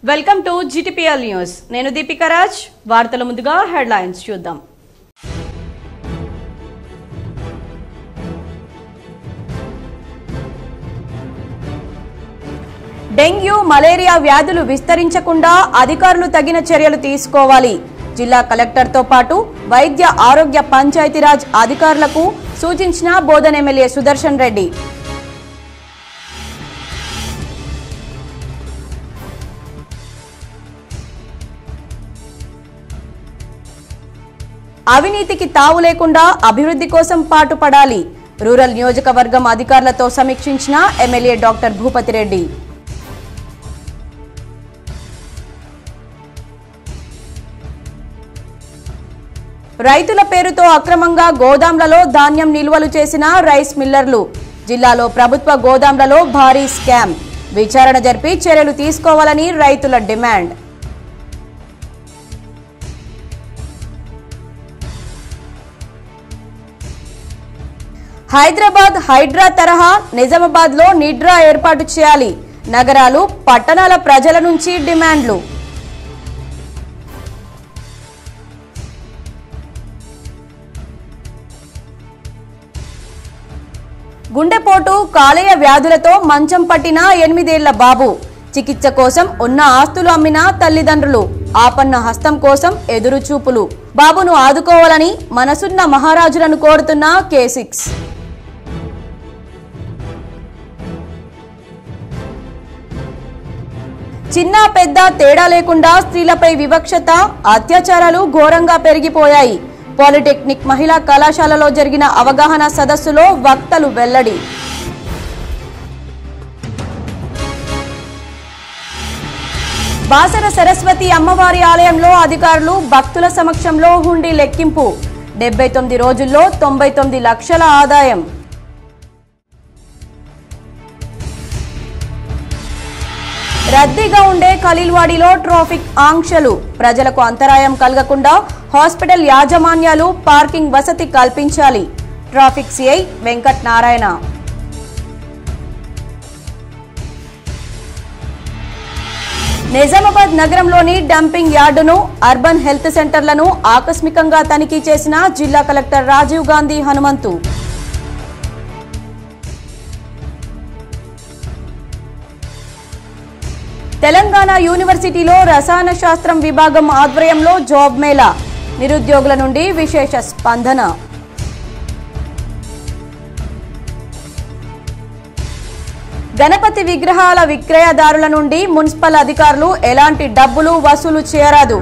Welcome to GTPL news. నేను దీపికా రాజ్. వార్తల ముందుగా హెడ్లైన్స్ చూద్దాం. డెంగ్యూ, మలేరియా వ్యాధులు విస్తరించకుండా అధికారులు తగిన చర్యలు తీసుకోవాలి. జిల్లా కలెక్టర్తో పాటు వైద్య ఆరోగ్య పంచాయతీరాజ్ అధికారులకు సూచించిన బోధన్ ఎమ్మెల్యే సుదర్శన్ రెడ్డి. అవినీతికి తావు లేకుండా అభివృద్ధి కోసం పాటుపడాలి. రూరల్ నియోజకవర్గం అధికారులతో సమీక్షించిన ఎమ్మెల్యే డాక్టర్ భూపతి రెడ్డి. రైతుల పేరుతో అక్రమంగా గోదాంలలో ధాన్యం నిల్వలు చేసిన రైస్ మిల్లర్లు. జిల్లాలో ప్రభుత్వ గోదాంలలో భారీ స్కామ్. విచారణ జరిపి చర్యలు తీసుకోవాలని రైతుల డిమాండ్. హైదరాబాద్ హైడ్రా తరహా నిజామాబాద్ లో నిడ్రా ఏర్పాటు చేయాలి. నగరాలు, పట్టణాల ప్రజల నుంచి డిమాండ్లు. గుండెపోటు, కాలేయ వ్యాధులతో మంచం పట్టిన 8 ఏళ్ల బాబు. చికిత్స కోసం ఉన్న ఆస్తులు అమ్మిన తల్లిదండ్రులు. ఆపన్న హస్తం కోసం ఎదురుచూపులు. బాబును ఆదుకోవాలని మనసున్న మహారాజులను కోరుతున్న K6. చిన్న పెద్ద తేడా లేకుండా స్త్రీలపై వివక్షత, అత్యాచారాలు ఘోరంగా పెరిగిపోయాయి. పాలిటెక్నిక్ మహిళా కళాశాలలో జరిగిన అవగాహన సదస్సులో వక్తలు వెల్లడి. బాసర సరస్వతి అమ్మవారి ఆలయంలో అధికారులు భక్తుల సమక్షంలో హుండీ లెక్కింపు. 79 రోజుల్లో 99 లక్షల ఆదాయం. రద్దీగా ఉండే ఖలీల్వాడిలో ట్రాఫిక్ ఆంక్షలు. ప్రజలకు అంతరాయం కలగకుండా హాస్పిటల్ యాజమాన్యాలు పార్కింగ్ వసతి కల్పించాలి. Traffic CI Venkat Narayana. నిజామాబాద్ నగరంలోని డంపింగ్ యార్డును, అర్బన్ హెల్త్ సెంటర్లను ఆకస్మికంగా తనిఖీ చేసిన జిల్లా కలెక్టర్ రాజీవ్ గాంధీ హనుమంతు. తెలంగాణ యూనివర్సిటీలో రసాయన శాస్త్రం విభాగం ఆధ్వర్యంలో జాబ్ మేళా. నిరుద్యోగుల నుండి విశేష స్పందన. గణపతి విగ్రహాల విక్రయదారుల నుండి మున్సిపల్ అధికారులు ఎలాంటి డబ్బులు వసూలు చేయరాదు.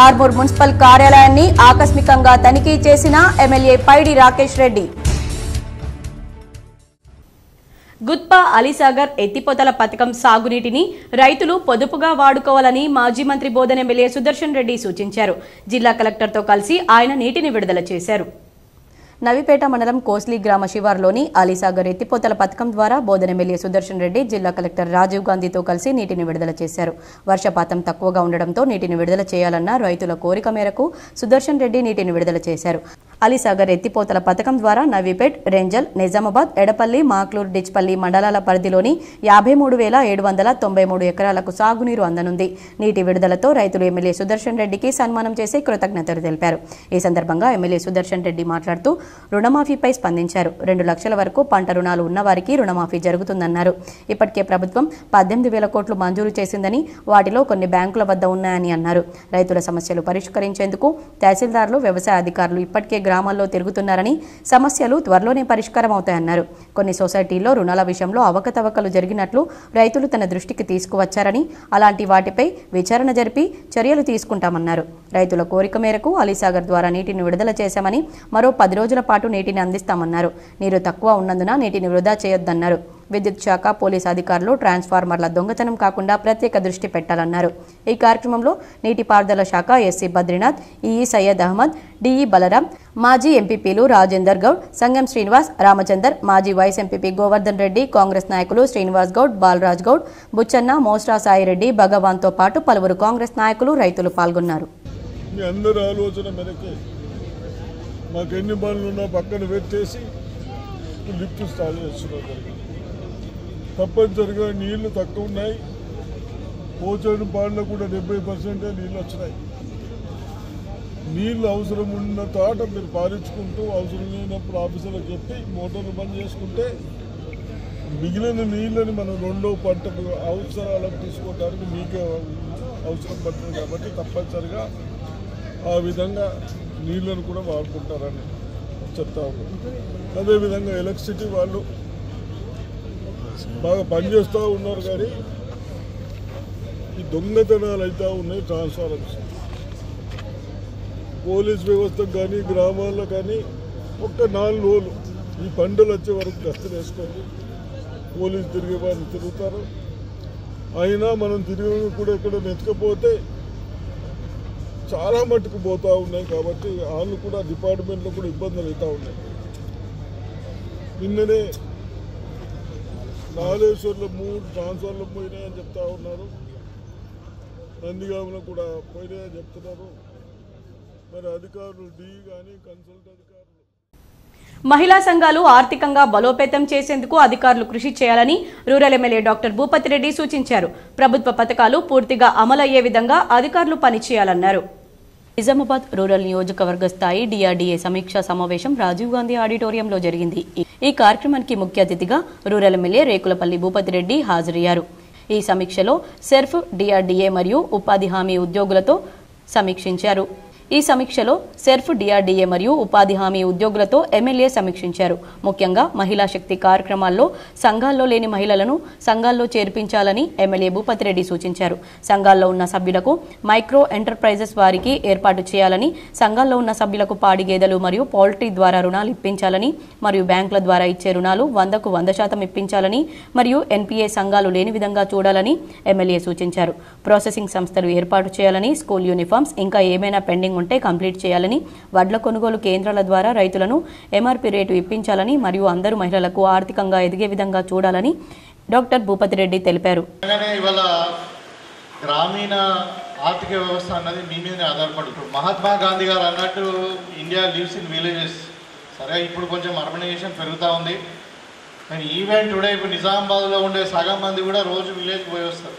ఆర్మూర్ మున్సిపల్ కార్యాలయాన్ని ఆకస్మికంగా తనిఖీ చేసిన ఎమ్మెల్యే పైడి రాకేష్ రెడ్డి. గుత్పా అలీసాగర్ ఎత్తిపోతల పథకం సాగునీటిని రైతులు పొదుపుగా వాడుకోవాలని మాజీ మంత్రి బోధన్ ఎమ్మెల్యే సుదర్శన్ రెడ్డి సూచించారు. జిల్లా కలెక్టర్తో కలిసి ఆయన నీటిని విడుదల చేశారు. నవిపేట మండలం కోస్లీ గ్రామ శివార్లోని అలీసాగర్ ఎత్తిపోతల పథకం ద్వారా బోధన్ ఎమ్మెల్యే సుదర్శన్ రెడ్డి జిల్లా కలెక్టర్ రాజీవ్ గాంధీతో కలిసి నీటిని విడుదల చేశారు. వర్షపాతం తక్కువగా ఉండడంతో నీటిని విడుదల చేయాలన్న రైతుల కోరిక మేరకు సుదర్శన్ రెడ్డి నీటిని విడుదల చేశారు. అలీసాగర్ ఎత్తిపోతల పథకం ద్వారా నవీపేట్, రెంజల్, నిజామాబాద్, ఎడపల్లి, మాక్లూర్, డిచ్పల్లి మండలాల పరిధిలోని 53,793 ఎకరాలకు సాగునీరు అందనుంది. నీటి విడుదలతో రైతులు ఎమ్మెల్యే సుదర్శన్ రెడ్డికి సన్మానం చేసి కృతజ్ఞతలు తెలిపారు. ఈ సందర్భంగా ఎమ్మెల్యే సుదర్శన్ రెడ్డి మాట్లాడుతూ రుణమాఫీపై స్పందించారు. 2 లక్షల వరకు పంట రుణాలు ఉన్నవారికి రుణమాఫీ జరుగుతుందన్నారు. ఇప్పటికే ప్రభుత్వం 18,000 కోట్లు మంజూరు చేసిందని, వాటిలో కొన్ని బ్యాంకుల వద్ద ఉన్నాయని అన్నారు. రైతుల సమస్యలు పరిష్కరించేందుకు తహసీల్దార్లు, వ్యవసాయ అధికారులు ఇప్పటికే గ్రామాల్లో తిరుగుతున్నారని, సమస్యలు త్వరలోనే పరిష్కారం అవుతాయన్నారు. కొన్ని సొసైటీల్లో రుణాల విషయంలో అవకతవకలు జరిగినట్లు రైతులు తన దృష్టికి తీసుకువచ్చారని, అలాంటి వాటిపై విచారణ జరిపి చర్యలు తీసుకుంటామన్నారు. రైతుల కోరిక మేరకు అలీసాగర్ ద్వారా నీటిని విడుదల చేశామని, మరో 10 రోజుల పాటు నీటిని అందిస్తామన్నారు. నీరు తక్కువ ఉన్నందున నీటిని వృధా చేయొద్దన్నారు. విద్యుత్ శాఖ, పోలీసు అధికారులు ట్రాన్స్ఫార్మర్ల దొంగతనం కాకుండా ప్రత్యేక దృష్టి పెట్టాలన్నారు. ఈ కార్యక్రమంలో నీటిపారుదల శాఖ SE Badrinath, EE Syed Ahmed, DE Balaram, మాజీ ఎంపీపీలు రాజేందర్ గౌడ్, సంగం శ్రీనివాస్, రామచందర్, మాజీ వైస్ ఎంపీపీ గోవర్ధన్ రెడ్డి, కాంగ్రెస్ నాయకులు శ్రీనివాస్ గౌడ్, బాలరాజ్ గౌడ్, బుచ్చన్న, మోస్రా సాయిరెడ్డి, భగవాన్తో పాటు పలువురు కాంగ్రెస్ నాయకులు, రైతులు పాల్గొన్నారు. మాకు ఎన్ని పనులు ఉన్నా పక్కన పెట్టేసి లిఫ్ట్ స్టార్ట్ చేస్తున్నారు. తప్పనిసరిగా నీళ్లు తక్కువ ఉన్నాయి, పోచని పాడిన కూడా 70% నీళ్ళు వచ్చినాయి. నీళ్ళు అవసరం ఉన్న తాట మీరు పారించుకుంటూ అవసరం లేనప్పుడు ఆఫీసులకు చెప్పి మోటార్లు బంద్ చేసుకుంటే మిగిలిన నీళ్ళని మనం రెండో పంటకు అవసరాలకు తీసుకోవడానికి మీకే అవసరం పడుతుంది కాబట్టి తప్పనిసరిగా ఆ విధంగా నీళ్ళను కూడా వాడుకుంటారని చెప్తా ఉన్నాం. అదేవిధంగా ఎలక్ట్రిసిటీ వాళ్ళు బాగా పనిచేస్తూ ఉన్నారు కానీ ఈ దొంగతనాలు అవుతూ ఉన్నాయి. ట్రాన్స్ఫార్మర్స్ పోలీస్ వ్యవస్థకు కానీ గ్రామాల్లో కానీ ఒక్క 4 రోజులు ఈ పంటలు వచ్చే వరకు గస్తలు వేసుకోండి. పోలీసు తిరిగే వాళ్ళు తిరుగుతారు. అయినా మనం తిరిగి కూడా ఇక్కడ నెత్తకపోతే చాలా మట్టుకు పోతూ ఉన్నాయి కాబట్టి వాళ్ళు కూడా డిపార్ట్మెంట్లో కూడా ఇబ్బందులు అవుతూ ఉన్నాయి. నిన్ననే నాలేశ్వర్లో 3 ట్రాన్స్ఫార్మర్లు పోయినాయని చెప్తా ఉన్నారు. నందిగామలో కూడా పోయినాయని చెప్తున్నారు. మరి అధికారులు డి కానీ కన్సల్ట్ అధికారులు మహిళా సంఘాలు ఆర్థికంగా బలోపేతం చేసేందుకు అధికారులు కృషి చేయాలని rural MLA doctor Bhupathi Reddy సూచించారు. ప్రభుత్వ పథకాలు పూర్తిగా అమలయ్యే విధంగా అధికారులు పనిచేయాలన్నారు. నిజామాబాద్ రూరల్ నియోజకవర్గ స్థాయి డిఆర్డీఏ సమీక్షా సమావేశం రాజీవ్ గాంధీ ఆడిటోరియంలో జరిగింది. ఈ కార్యక్రమానికి ముఖ్య అతిథిగా రూరల్ ఎమ్మెల్యే రేకులపల్లి భూపతి రెడ్డి హాజరయ్యారు. ఈ సమీక్షలో సెర్ఫ్, డిఆర్డీఏ మరియు ఉపాధి హామీ ఉద్యోగులతో సమీక్షించారు. ఈ సమీక్షలో సెర్ఫ్, డిఆర్డీఏ మరియు ఉపాధి హామీ ఉద్యోగులతో ఎమ్మెల్యే సమీక్షించారు. ముఖ్యంగా మహిళా శక్తి కార్యక్రమాల్లో సంఘాల్లో లేని మహిళలను సంఘాల్లో చేర్పించాలని ఎమ్మెల్యే భూపతి రెడ్డి సూచించారు. సంఘాల్లో ఉన్న సభ్యులకు మైక్రో ఎంటర్ప్రైజెస్ వారికి ఏర్పాటు చేయాలని, సంఘాల్లో ఉన్న సభ్యులకు పాడి గేదెలు మరియు పౌల్ట్రీ ద్వారా రుణాలు ఇప్పించాలని మరియు బ్యాంకుల ద్వారా ఇచ్చే రుణాలు 100కు 100% ఇప్పించాలని మరియు ఎన్పీఏ సంఘాలు లేని విధంగా చూడాలని ఎమ్మెల్యే సూచించారు. ప్రాసెసింగ్ సంస్థలు ఏర్పాటు చేయాలని, స్కూల్ యూనిఫామ్స్ ఇంకా ఏమైనా పెండింగ్ ఉంటే కంప్లీట్ చేయాలని, వడ్ల కొనుగోలు కేంద్రాల ద్వారా రైతులను ఎంఆర్పీ రేటు ఇప్పించాలని మరియు అందరూ మహిళలకు ఆర్థికంగా ఎదిగే విధంగా చూడాలని డాక్టర్ భూపతి రెడ్డి తెలిపారు. ఇవాళ గ్రామీణ ఆర్థిక వ్యవస్థ అన్నది మీ మీదనే ఆధారపడుతుంది. మహాత్మా గాంధీ గారు అన్నట్టు ఇండియా లివ్స్ ఇన్ విలేజెస్. సరే, ఇప్పుడు కొంచెం అర్బనైజేషన్ పెరుగుతూ ఉంది. కానీ ఈవెన్ టుడే ఇప్పుడు నిజామాబాద్లో ఉండే సగం మంది కూడా రోజు విలేజ్ పోయి వస్తారు.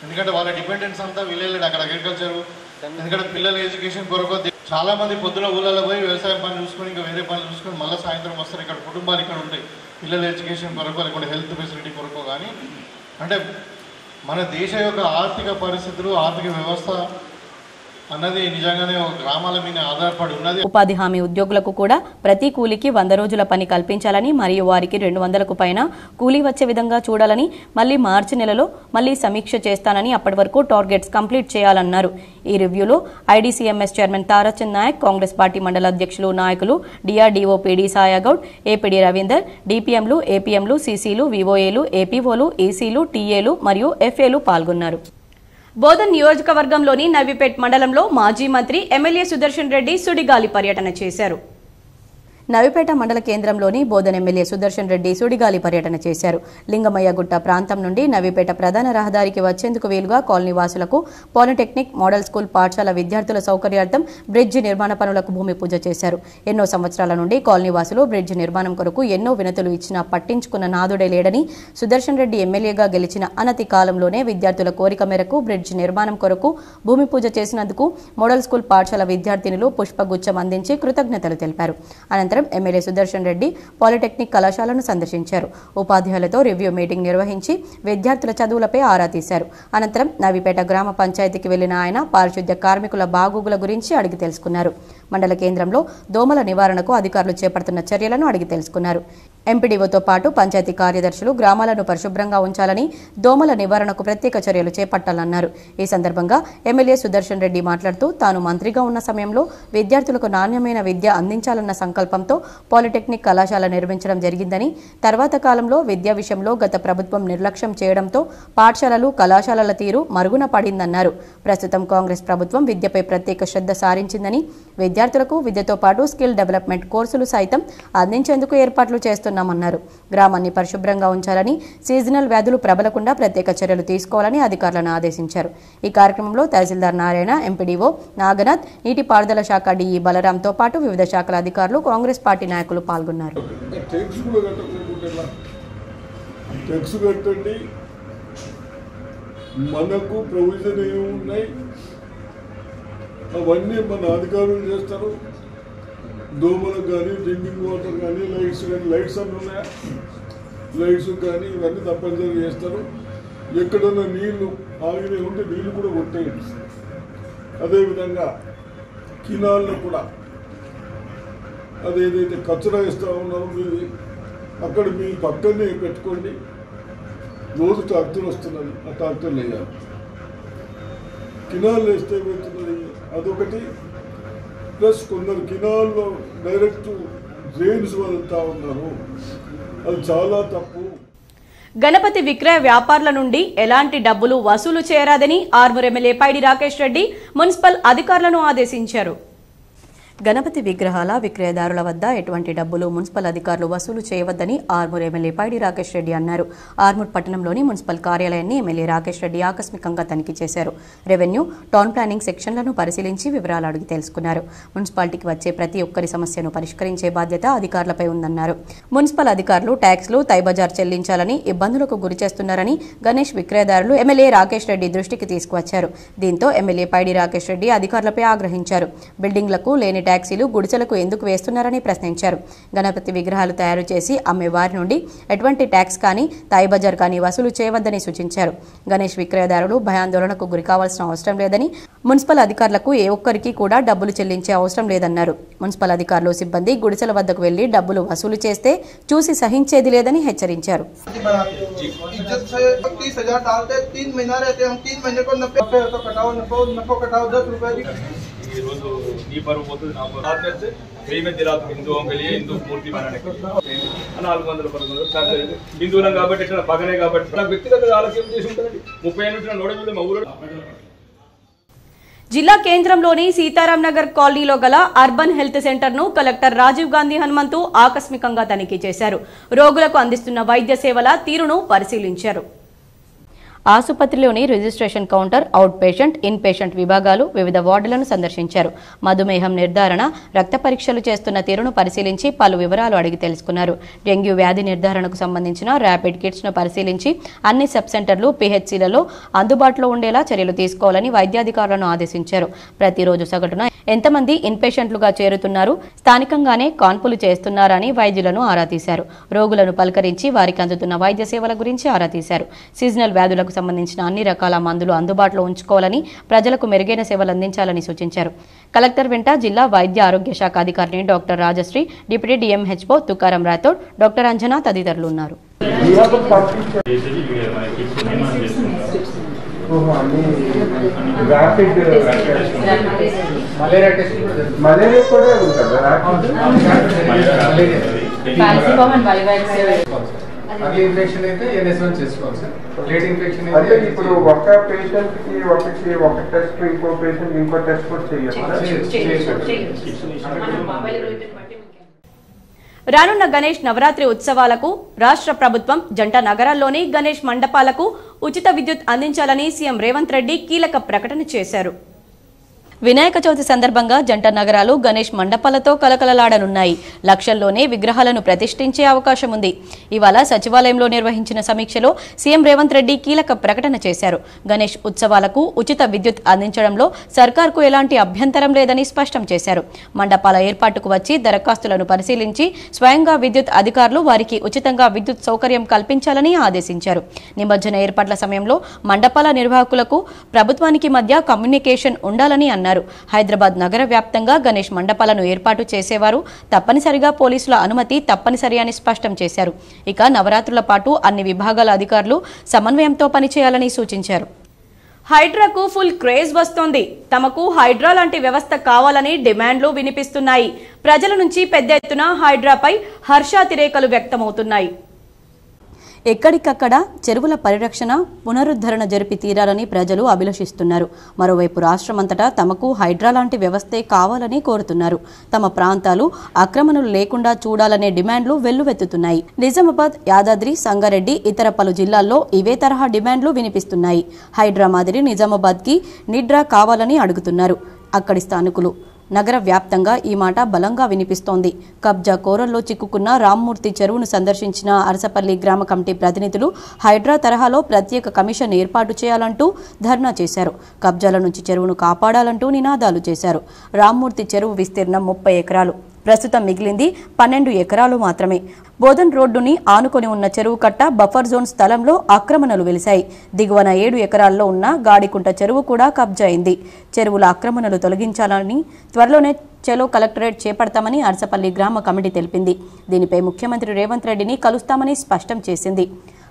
ఎందుకంటే వాళ్ళ డిపెండెన్స్ అంతా విలేజ్, అక్కడ అగ్రికల్చర్. ఎందుకంటే పిల్లల ఎడ్యుకేషన్ కొరకు చాలా మంది పొద్దున ఊళ్ళలో పోయి వ్యవసాయం పనులు చూసుకొని ఇంకా వేరే పనులు చూసుకొని మళ్ళీ సాయంత్రం వస్తారు. ఇక్కడ కుటుంబాలు ఇక్కడ ఉంటాయి పిల్లల ఎడ్యుకేషన్ కొరకు, లేకుంటే హెల్త్ ఫెసిలిటీ కొరకు. కానీ అంటే మన దేశ యొక్క ఆర్థిక పరిస్థితులు, ఆర్థిక వ్యవస్థ అన్నది నిజంగానే గ్రామాల మీద ఆధారపడి ఉన్నది. ఉపాధి హామీ ఉద్యోగులకు కూడా ప్రతి కూలీకి 100 రోజుల పని కల్పించాలని మరియు వారికి 200కు పైన కూలీ వచ్చే విధంగా చూడాలని, మళ్లీ మార్చి నెలలో మళ్లీ సమీక్ష చేస్తానని, అప్పటి వరకు టార్గెట్స్ కంప్లీట్ చేయాలన్నారు. ఈ రివ్యూలో IDCMS chairman Tarachand Naik, Congress party మండల అధ్యక్షులు, నాయకులు, DRDO PD Sayagoud, APD Ravinder, డిపిఎంలు, ఏపీఎంలు, సీసీలు, వివోఏలు, ఏపీఓలు, ఈసీలు, టీఏలు మరియు ఎఫ్ఏలు పాల్గొన్నారు. బోధన్ నియోజకవర్గంలోని నవీపేట్ మండలంలో మాజీ మంత్రి ఎమ్మెల్యే సుదర్శన్ రెడ్డి సుడిగాలి పర్యటన చేశారు. నవీపేట మండల కేంద్రంలోని బోధన్ ఎమ్మెల్యే సుదర్శన్ రెడ్డి సుడిగాలి పర్యటన చేశారు. లింగమయ్యగుట్ట ప్రాంతం నుండి నవీపేట ప్రధాన రహదారికి వచ్చేందుకు వీలుగా కాలనీ వాసులకు పాలిటెక్నిక్ మోడల్ స్కూల్ పాఠశాల విద్యార్థుల సౌకర్యార్థం బ్రిడ్జి నిర్మాణ పనులకు భూమి పూజ చేశారు. ఎన్నో సంవత్సరాల నుండి కాలనీ వాసులు బ్రిడ్జి నిర్మాణం కొరకు ఎన్నో వినతులు ఇచ్చినా పట్టించుకున్న నాదుడే లేడని, సుదర్శన్ రెడ్డి ఎమ్మెల్యేగా గెలిచిన అనతి కాలంలోనే విద్యార్థుల కోరిక మేరకు బ్రిడ్జి నిర్మాణం కొరకు భూమి పూజ చేసినందుకు మోడల్ స్కూల్ పాఠశాల విద్యార్థినులు పుష్పగుచ్చం అందించి కృతజ్ఞతలు తెలిపారు. అనంతరం ఎమ్మెల్యే సుదర్శన్ రెడ్డి పాలిటెక్నిక్ కళాశాలను సందర్శించారు. ఉపాధ్యాయులతో రివ్యూ మీటింగ్ నిర్వహించి విద్యార్థుల చదువులపై ఆరా తీశారు. అనంతరం నవీపేట గ్రామ పంచాయతీకి వెళ్లిన ఆయన పారిశుద్ధ్య కార్మికుల బాగోగుల గురించి అడిగి తెలుసుకున్నారు. మండల కేంద్రంలో దోమల నివారణకు అధికారులు చేపడుతున్న చర్యలను అడిగి తెలుసుకున్నారు. ఎంపీడీఓతో పాటు పంచాయతీ కార్యదర్శులు గ్రామాలను పరిశుభ్రంగా ఉంచాలని, దోమల నివారణకు ప్రత్యేక చర్యలు చేపట్టాలన్నారు. ఈ సందర్భంగా ఎమ్మెల్యే సుదర్శన్ రెడ్డి మాట్లాడుతూ తాను మంత్రిగా ఉన్న సమయంలో విద్యార్థులకు నాణ్యమైన విద్య అందించాలన్న సంకల్పంతో పాలిటెక్నిక్ కళాశాల నిర్మించడం జరిగిందని, తర్వాత కాలంలో విద్యా విషయంలో గత ప్రభుత్వం నిర్లక్ష్యం చేయడంతో పాఠశాలలు, కళాశాలల తీరు మరుగున పడిందన్నారు. ప్రస్తుతం కాంగ్రెస్ ప్రభుత్వం విద్యపై ప్రత్యేక శ్రద్ధ సారించిందని, విద్యార్థులకు విద్యతో పాటు స్కిల్ డెవలప్మెంట్ కోర్సులు సైతం అందించేందుకు ఏర్పాట్లు చేస్తున్నామన్నారు. గ్రామాన్ని పరిశుభ్రంగా ఉంచాలని, సీజనల్ వ్యాధులు ప్రబలకుండా ప్రత్యేక చర్యలు తీసుకోవాలని అధికారులను ఆదేశించారు. ఈ కార్యక్రమంలో తహసీల్దార్ నారాయణ, ఎంపీడీఓ నాగనాథ్, నీటిపారుదల శాఖ డీఈ బలరాంతో పాటు వివిధ శాఖల అధికారులు, కాంగ్రెస్ పార్టీ నాయకులు పాల్గొన్నారు. మనకు ప్రొవిజన్ ఏమి ఉన్నాయి అవన్నీ మన అధికారులు చేస్తారు. దోమలకు కానీ, డ్రింకింగ్ వాటర్ కానీ, లైట్స్ అన్నీ ఉన్నాయా, లైట్స్ కానీ ఇవన్నీ తప్పనిసరిగా చేస్తారు. ఎక్కడన్నా నీళ్లు ఆగినే ఉంటే నీళ్లు కూడా కొట్టేయండి. అదేవిధంగా కినాల్లో కూడా అదేదైతే కచరా వేస్తూ ఉన్నారో మీరు అక్కడ మీ పక్కనే పెట్టుకోండి. రోజు ట్రాక్టర్ వస్తున్నది, ఆ ట్రాక్టర్లు వేయాలి. కినాలు వేస్తే ఏమవుతున్నది అదొకటి. ప్లస్ కొందరు కినాల్లో డైరెక్ట్ డ్రైన్స్ వదులుతూ ఉన్నారు, అది చాలా తప్పు. గణపతి విక్రయ వ్యాపారుల నుండి ఎలాంటి డబ్బులు వసూలు చేయరాదని ఆర్మూర్ ఎమ్మెల్యే పైడి రాకేష్ రెడ్డి మున్సిపల్ అధికారులను ఆదేశించారు. గణపతి విగ్రహాల విక్రయదారుల వద్ద ఎటువంటి డబ్బులు మున్సిపల్ అధికారులు వసూలు చేయవద్దని ఆర్మూర్ ఎమ్మెల్యే పైడి రాకేష్ రెడ్డి అన్నారు. ఆర్మూర్ పట్టణంలోని మున్సిపల్ కార్యాలయాన్ని ఎమ్మెల్యే రాకేష్ రెడ్డి ఆకస్మికంగా తనిఖీ చేశారు. రెవెన్యూ, టౌన్ ప్లానింగ్ సెక్షన్లను పరిశీలించి వివరాలు అడిగి తెలుసుకున్నారు. మున్సిపాలిటీకి వచ్చే ప్రతి ఒక్కరి సమస్యను పరిష్కరించే బాధ్యత అధికారులపై ఉందన్నారు. మున్సిపల్ అధికారులు ట్యాక్స్లు తైబజార్ చెల్లించాలని ఇబ్బందులకు గురి చేస్తున్నారని గణేష్ విక్రయదారులు ఎమ్మెల్యే రాకేష్ రెడ్డి దృష్టికి తీసుకువచ్చారు. దీంతో ఎమ్మెల్యే పైడి రాకేష్ రెడ్డి అధికారులపై ఆగ్రహించారు. బిల్డింగ్లకు లేని ట్యాక్సీలు గుడిసెలకు ఎందుకు వేస్తున్నారని ప్రశ్నించారు. గణపతి విగ్రహాలు తయారు చేసి అమ్మే వారి నుండి ఎటువంటి ట్యాక్స్ కానీ తాయిబజార్ కానీ వసూలు చేయవద్దని సూచించారు. గణేష్ విక్రయదారులు భయాందోళనకు గురి కావాల్సిన అవసరం లేదని, మున్సిపల్ అధికారులకు ఏ ఒక్కరికి కూడా డబ్బులు చెల్లించే అవసరం లేదన్నారు. మున్సిపల్ అధికారులు సిబ్బంది గుడిసెల వద్దకు వెళ్లి డబ్బులు వసూలు చేస్తే చూసి సహించేది లేదని హెచ్చరించారు. ये पर्व होता है ना रात में से वही में दिला हिंदुओं के लिए हिंदू मूर्ति बनाने के 400 पर्व हिंदुవులం కాబట్టి ఇట్లా పగనే కాబట్టి నాకు వ్యక్తిగత ఆలోచన చేసి ఉంటదండి 30 ఏళ్ల నోడమిలో మా ఊరు. జిల్లా కేంద్రంలోని సీతారాం నగర్ కాలనీలో గల అర్బన్ హెల్త్ సెంటర్ను కలెక్టర్ రాజీవ్ గాంధీ హనుమంతు ఆకస్మికంగా తనిఖీ చేశారు. రోగులకు అందిస్తున్న వైద్య సేవల తీరును పరిశీలించారు. ఆసుపత్రిలోని registration counter, out patient, in patient విభాగాలు, వివిధ వార్డులను సందర్శించారు. మధుమేహం నిర్ధారణ, రక్త పరీక్షలు చేస్తున్న తీరును పరిశీలించి పలు వివరాలు అడిగి తెలుసుకున్నారు. డెంగ్యూ వ్యాధి నిర్ధారణకు సంబంధించిన ర్యాపిడ్ కిట్స్ ను పరిశీలించి అన్ని సబ్ సెంటర్లు, పిహెచ్సిలలో అందుబాటులో ఉండేలా చర్యలు తీసుకోవాలని వైద్యాధికారులను ఆదేశించారు. ప్రతిరోజు సగటున ఎంతమంది ఇన్ పేషెంట్లుగా చేరుతున్నారు, స్థానికంగానే కాన్పులు చేస్తున్నారని వైద్యులను ఆరా తీశారు. రోగులను పలకరించి వారికి అందుతున్న వైద్య సేవల గురించి ఆరా తీశారు. సీజనల్ వ్యాధులకు సంబంధించిన అన్ని రకాల మందులు అందుబాటులో ఉంచుకోవాలని, ప్రజలకు మెరుగైన సేవలు అందించాలని సూచించారు. కలెక్టర్ వెంట జిల్లా వైద్య ఆరోగ్య శాఖ అధికారిని doctor Rajasree, deputy DMHO Tukaram Rathod, doctor Anjana తదితరులు ఉన్నారు. అదే ఇన్ఫెక్షన్ అయితే NS1 చేసుకోవాలి సార్. ప్లేట్ ఇన్ఫెక్షన్ అయితే ఇప్పుడు ఒక పేషెంట్ కి ఒక టెస్ట్, ఇంకో పేషెంట్ ఇంకో టెస్ట్ కూడా చేయాలి. రానున్న గణేష్ నవరాత్రి ఉత్సవాలకు రాష్ట్ర ప్రభుత్వం జంట నగరాల్లోని గణేష్ మండపాలకు ఉచిత విద్యుత్ అందించాలని సీఎం రేవంత్ రెడ్డి కీలక ప్రకటన చేశారు. వినాయక చవితి సందర్భంగా జంట నగరాలు గణేష్ మండపాలతో కలకలలాడనున్నాయి. లక్షల్లోనే విగ్రహాలను ప్రతిష్ఠించే అవకాశం ఉంది. ఇవాళ సచివాలయంలో నిర్వహించిన సమీక్షలో సీఎం రేవంత్ రెడ్డి కీలక ప్రకటన చేశారు. గణేష్ ఉత్సవాలకు ఉచిత విద్యుత్ అందించడంలో సర్కార్కు ఎలాంటి అభ్యంతరం లేదని స్పష్టం చేశారు. మండపాల ఏర్పాటుకు వచ్చి దరఖాస్తులను పరిశీలించి స్వయంగా విద్యుత్ అధికారులు వారికి ఉచితంగా విద్యుత్ సౌకర్యం కల్పించాలని ఆదేశించారు. నిమజ్జన ఏర్పాట్ల సమయంలో మండపాల నిర్వాహకులకు ప్రభుత్వానికి మధ్య కమ్యూనికేషన్ ఉండాలని అన్నారు. హైదరాబాద్ నగర వ్యాప్తంగా గణేష్ మండపాలను ఏర్పాటు చేసేవారు తప్పనిసరిగా పోలీసుల అనుమతి తప్పనిసరి అని స్పష్టం చేశారు. ఇక నవరాత్రుల పాటు అన్ని విభాగాల అధికారులు సమన్వయంతో పనిచేయాలని సూచించారు. హైడ్రాకు ఫుల్ క్రేజ్ వస్తోంది. తమకు హైడ్రా లాంటి వ్యవస్థ కావాలని డిమాండ్లు వినిపిస్తున్నాయి. ప్రజల నుంచి పెద్ద ఎత్తున హైడ్రాపై హర్షాతిరేకలు వ్యక్తమవుతున్నాయి. ఎక్కడికక్కడ చెరువుల పరిరక్షణ, పునరుద్ధరణ జరిపి తీరాలని ప్రజలు అభిలషిస్తున్నారు. మరోవైపు రాష్ట్రమంతటా తమకు హైడ్రా లాంటి వ్యవస్థే కావాలని కోరుతున్నారు. తమ ప్రాంతాలు ఆక్రమణలు లేకుండా చూడాలనే డిమాండ్లు వెల్లువెత్తుతున్నాయి. నిజామాబాద్, యాదాద్రి, సంగారెడ్డి, ఇతర పలు జిల్లాల్లో ఇవే తరహా డిమాండ్లు వినిపిస్తున్నాయి. హైడ్రా మాదిరి నిజామాబాద్కి నిడ్రా కావాలని అడుగుతున్నారు అక్కడి స్థానికులు. నగర వ్యాప్తంగా ఈ మాట బలంగా వినిపిస్తోంది. కబ్జా కోరల్లో చిక్కుకున్న రామ్మూర్తి చెరువును సందర్శించిన అరసపల్లి గ్రామ కమిటీ ప్రతినిధులు హైడ్రా తరహాలో ప్రత్యేక కమిషన్ ఏర్పాటు చేయాలంటూ ధర్నా చేశారు. కబ్జాల నుంచి చెరువును కాపాడాలంటూ నినాదాలు చేశారు. రామ్మూర్తి చెరువు విస్తీర్ణం 30 ఎకరాలు. ప్రస్తుతం మిగిలింది 12 ఎకరాలు మాత్రమే. బోధన్ రోడ్డుని ఆనుకొని ఉన్న చెరువు కట్ట బఫర్ జోన్ స్థలంలో ఆక్రమణలు వెలిశాయి. దిగువన 7 ఎకరాల్లో ఉన్న గాడికుంట చెరువు కూడా కబ్జా అయింది. చెరువుల ఆక్రమణలు తొలగించాలని త్వరలోనే చెలో కలెక్టరేట్ చేపడతామని అరసపల్లి గ్రామ కమిటీ తెలిపింది. దీనిపై ముఖ్యమంత్రి రేవంత్ రెడ్డిని కలుస్తామని స్పష్టం చేసింది.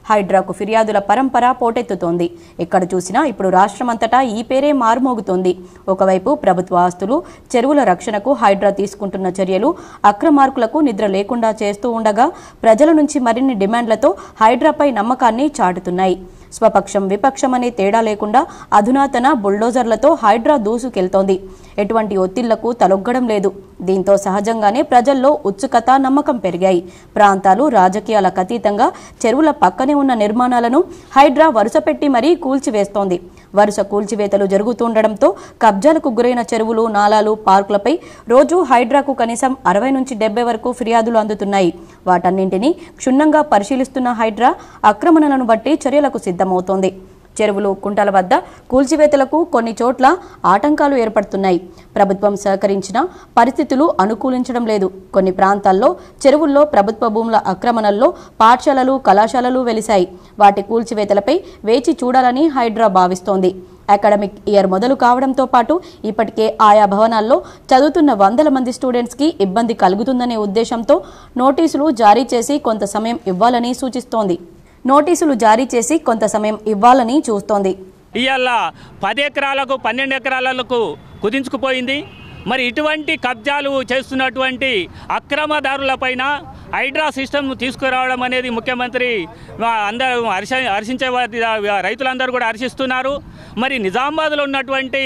హైడ్రాకు ఫిర్యాదుల పరంపర పోటెత్తుతోంది. ఎక్కడ చూసినా ఇప్పుడు రాష్ట్రమంతటా ఈ పేరే మారుమోగుతోంది. ఒకవైపు ప్రభుత్వ ఆస్తులు, చెరువుల రక్షణకు హైడ్రా తీసుకుంటున్న చర్యలు అక్రమార్కులకు నిద్ర లేకుండా చేస్తూ ఉండగా ప్రజల నుంచి మరిన్ని డిమాండ్లతో హైడ్రాపై నమ్మకాన్ని చాటుతున్నాయి. స్వపక్షం విపక్షం అనే తేడా లేకుండా అధునాతన బుల్డోజర్లతో హైడ్రా దూసుకెళ్తోంది. ఎటువంటి ఒత్తిళ్లకు తలొగ్గడం లేదు. దీంతో సహజంగానే ప్రజల్లో ఉత్సుకత, నమ్మకం పెరిగాయి. ప్రాంతాలు, రాజకీయాలకు అతీతంగా చెరువుల పక్కనే ఉన్న నిర్మాణాలను హైడ్రా వరుసపెట్టి మరీ కూల్చివేస్తోంది. వరుస కూల్చివేతలు జరుగుతుండటంతో కబ్జాలకు గురైన చెరువులు, నాలాలు, పార్కులపై రోజు హైడ్రాకు కనీసం 60 నుంచి 70 వరకు ఫిర్యాదులు అందుతున్నాయి. వాటన్నింటినీ క్షుణ్ణంగా పరిశీలిస్తున్న హైడ్రా ఆక్రమణలను బట్టి చర్యలకు సిద్ధమవుతోంది. చెరువులు, కుంటల వద్ద కూల్చివేతలకు కొన్ని చోట్ల ఆటంకాలు ఏర్పడుతున్నాయి. ప్రభుత్వం సహకరించిన పరిస్థితులు అనుకూలించడం లేదు. కొన్ని ప్రాంతాల్లో చెరువుల్లో ప్రభుత్వ భూముల ఆక్రమణల్లో పాఠశాలలు, కళాశాలలు వెలిశాయి. వాటి కూల్చివేతలపై వేచి చూడాలని హైడ్రా భావిస్తోంది. అకాడమిక్ ఇయర్ మొదలు కావడంతో పాటు ఇప్పటికే ఆయా భవనాల్లో చదువుతున్న 100 మంది స్టూడెంట్స్కి ఇబ్బంది కలుగుతుందనే ఉద్దేశంతో నోటీసులు జారీ చేసి కొంత సమయం ఇవ్వాలని చూస్తోంది. ఇవాళ 10 ఎకరాలకు 12 ఎకరాలకు కుదించుకుపోయింది. మరి ఇటువంటి కబ్జాలు చేస్తున్నటువంటి అక్రమదారులపైన హైడ్రా సిస్టమ్ తీసుకురావడం అనేది ముఖ్యమంత్రి అందరూ హర్షించే రైతులందరూ కూడా హర్షిస్తున్నారు. మరి నిజామాబాద్లో ఉన్నటువంటి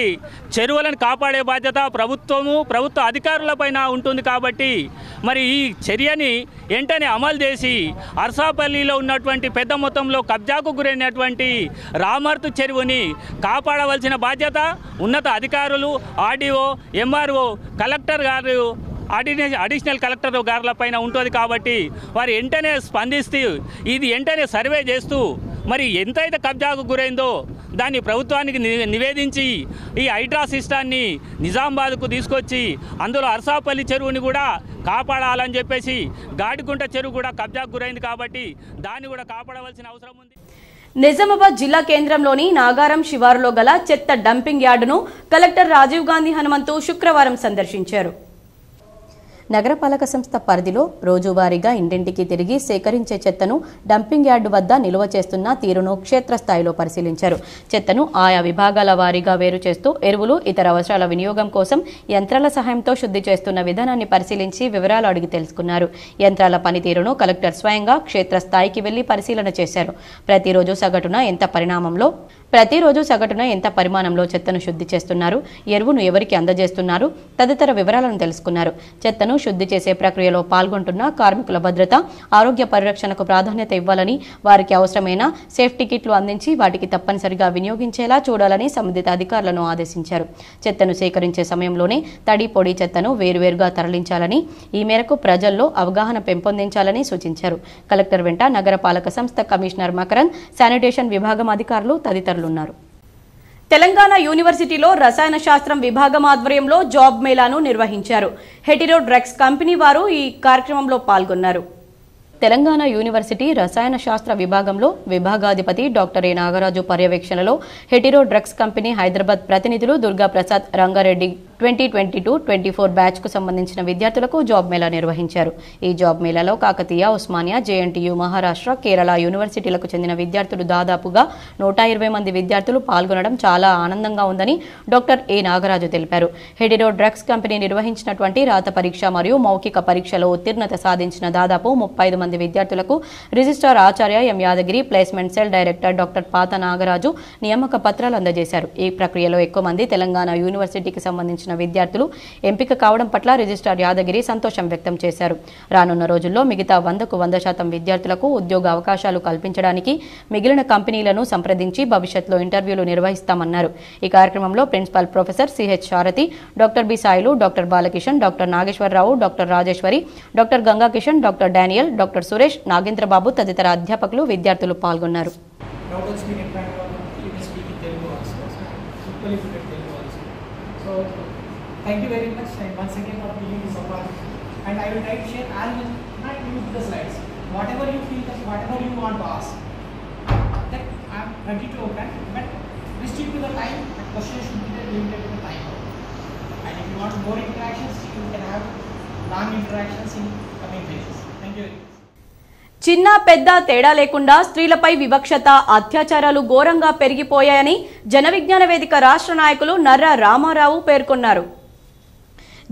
చెరువులను కాపాడే బాధ్యత ప్రభుత్వ అధికారులపైన ఉంటుంది. కాబట్టి మరి ఈ చర్యని వెంటనే అమలు చేసి అరసాపల్లిలో ఉన్నటువంటి పెద్ద మొత్తంలో కబ్జాకు గురైనటువంటి రామర్తు చెరువుని కాపాడవలసిన బాధ్యత ఉన్నత అధికారులు, ఆర్డీఓ, ఎంఆర్ఓ, కలెక్టర్ గారు, అడిషనల్ కలెక్టర్ గారుల పైన ఉంటుంది. కాబట్టి వారు వెంటనే స్పందిస్తూ ఇది వెంటనే సర్వే చేస్తూ మరి ఎంతైతే కబ్జాకు గురైందో దాన్ని ప్రభుత్వానికి నివేదించి ఈ హైడ్రా సిస్టాన్ని నిజామాబాద్కు తీసుకొచ్చి అందులో అరసాపల్లి చెరువుని కూడా కాపాడాలని చెప్పేసి గాడికుంట చెరువు కూడా కబ్జాకు గురైంది కాబట్టి దాన్ని కూడా కాపాడవలసిన అవసరం ఉంది. నిజామాబాద్ జిల్లా కేంద్రంలోని నాగారం శివారులో గల చెత్త డంపింగ్ యార్డును కలెక్టర్ రాజీవ్ గాంధీ హనుమంతు శుక్రవారం సందర్శించారు. నగరపాలక సంస్థ పరిధిలో రోజువారీగా ఇంటింటికి తిరిగి సేకరించే చెత్తను డంపింగ్ యార్డు వద్ద నిల్వ చేస్తున్న తీరును క్షేత్రస్థాయిలో పరిశీలించారు. చెత్తను ఆయా విభాగాల వారీగా వేరు చేస్తూ ఎరువులు, ఇతర అవసరాల వినియోగం కోసం యంత్రాల సహాయంతో శుద్ధి చేస్తున్న విధానాన్ని పరిశీలించి వివరాలు అడిగి తెలుసుకున్నారు. యంత్రాల పనితీరును కలెక్టర్ స్వయంగా క్షేత్రస్థాయికి వెళ్లి పరిశీలన చేశారు. ప్రతిరోజు సగటున ఎంత పరిమాణంలో చెత్తను శుద్ధి చేస్తున్నారు, ఎరువును ఎవరికి అందజేస్తున్నారు తదితర వివరాలను తెలుసుకున్నారు. చెత్తను శుద్ధి చేసే ప్రక్రియలో పాల్గొంటున్న కార్మికుల భద్రత, ఆరోగ్య పరిరక్షణకు ప్రాధాన్యత ఇవ్వాలని, వారికి అవసరమైన సేఫ్టీ కిట్లు అందించి వాటికి తప్పనిసరిగా వినియోగించేలా చూడాలని సంబంధిత అధికారులను ఆదేశించారు. చెత్తను సేకరించే సమయంలోనే తడి, పొడి చెత్తను వేరువేరుగా తరలించాలని, ఈ మేరకు ప్రజల్లో అవగాహన పెంపొందించాలని సూచించారు. కలెక్టర్ వెంట నగరపాలక సంస్థ కమిషనర్ మకరంద్, శానిటేషన్ విభాగం అధికారులు తదితరులున్నారు. తెలంగాణ యూనివర్సిటీలో రసాయన శాస్త్రం విభాగం ఆధ్వర్యంలో జాబ్ మేళాను నిర్వహించారు. హెటిరో డ్రగ్స్ కంపెనీ వారు ఈ కార్యక్రమంలో పాల్గొన్నారు. తెలంగాణ యూనివర్సిటీ రసాయన శాస్త్ర విభాగంలో విభాగాధిపతి డాక్టర్ ఏ నాగరాజు పర్యవేక్షణలో హెటిరో డ్రగ్స్ కంపెనీ హైదరాబాద్ ప్రతినిధులు దుర్గాప్రసాద్, రంగారెడ్డి 2022-24 బ్యాచ్కు సంబంధించిన విద్యార్థులకు జాబ్ మేళా నిర్వహించారు. ఈ జాబ్ మేళాలో కాకతీయ, ఉస్మానియా, జేఎన్టీయూ, మహారాష్ట్ర, కేరళ యూనివర్సిటీలకు చెందిన విద్యార్థులు దాదాపుగా 120 మంది విద్యార్థులు పాల్గొనడం చాలా ఆనందంగా ఉందని డాక్టర్ ఏ నాగరాజు తెలిపారు. హెటిరో డ్రగ్స్ కంపెనీ నిర్వహించినటువంటి రాత పరీక్ష మరియు మౌఖిక పరీక్షలో ఉత్తీర్ణత సాధించిన దాదాపు 35 మంది విద్యార్థులకు రిజిస్ట్రార్ ఆచార్య M Yadagiri, placement cell director doctor Patha Nagaraju నియామక పత్రాలు అందజేశారు. ఈ ప్రక్రియలో ఎక్కువ మంది తెలంగాణ యూనివర్సిటీకి సంబంధించిన వచ్చిన విద్యార్థులు ఎంపిక కావడం పట్ల రిజిస్ట్రార్ యాదగిరి సంతోషం వ్యక్తం చేశారు. రానున్న రోజుల్లో మిగతా 100కు 100% విద్యార్థులకు ఉద్యోగ అవకాశాలు కల్పించడానికి మిగిలిన కంపెనీలను సంప్రదించి భవిష్యత్తులో ఇంటర్వ్యూలు నిర్వహిస్తామన్నారు. ఈ కార్యక్రమంలో principal professor CH Sharathi, doctor B Sailu, doctor Balakishan, doctor Nageswararao, doctor Rajeshwari, doctor Gangakishan, doctor Daniel, doctor Suresh, Nagendrababu తదితర అధ్యాపకులు విద్యార్థులు పాల్గొన్నారు. Thank you very much and once again for giving this opportunity. And I will try to share as much, not use the slides. Whatever you feel, that whatever you want to ask, that I am ready to open. But restrict to the time. The question should be limited to the time. And if you want more interactions, you can have long interactions in coming phases. Thank you very much. చిన్న పెద్ద తేడా లేకుండా స్త్రీలపై వివక్షత, అత్యాచారాలు ఘోరంగా పెరిగిపోయాయని జన విజ్ఞాన వేదిక రాష్ట్ర నాయకులు నర్రా రామారావు పేర్కొన్నారు.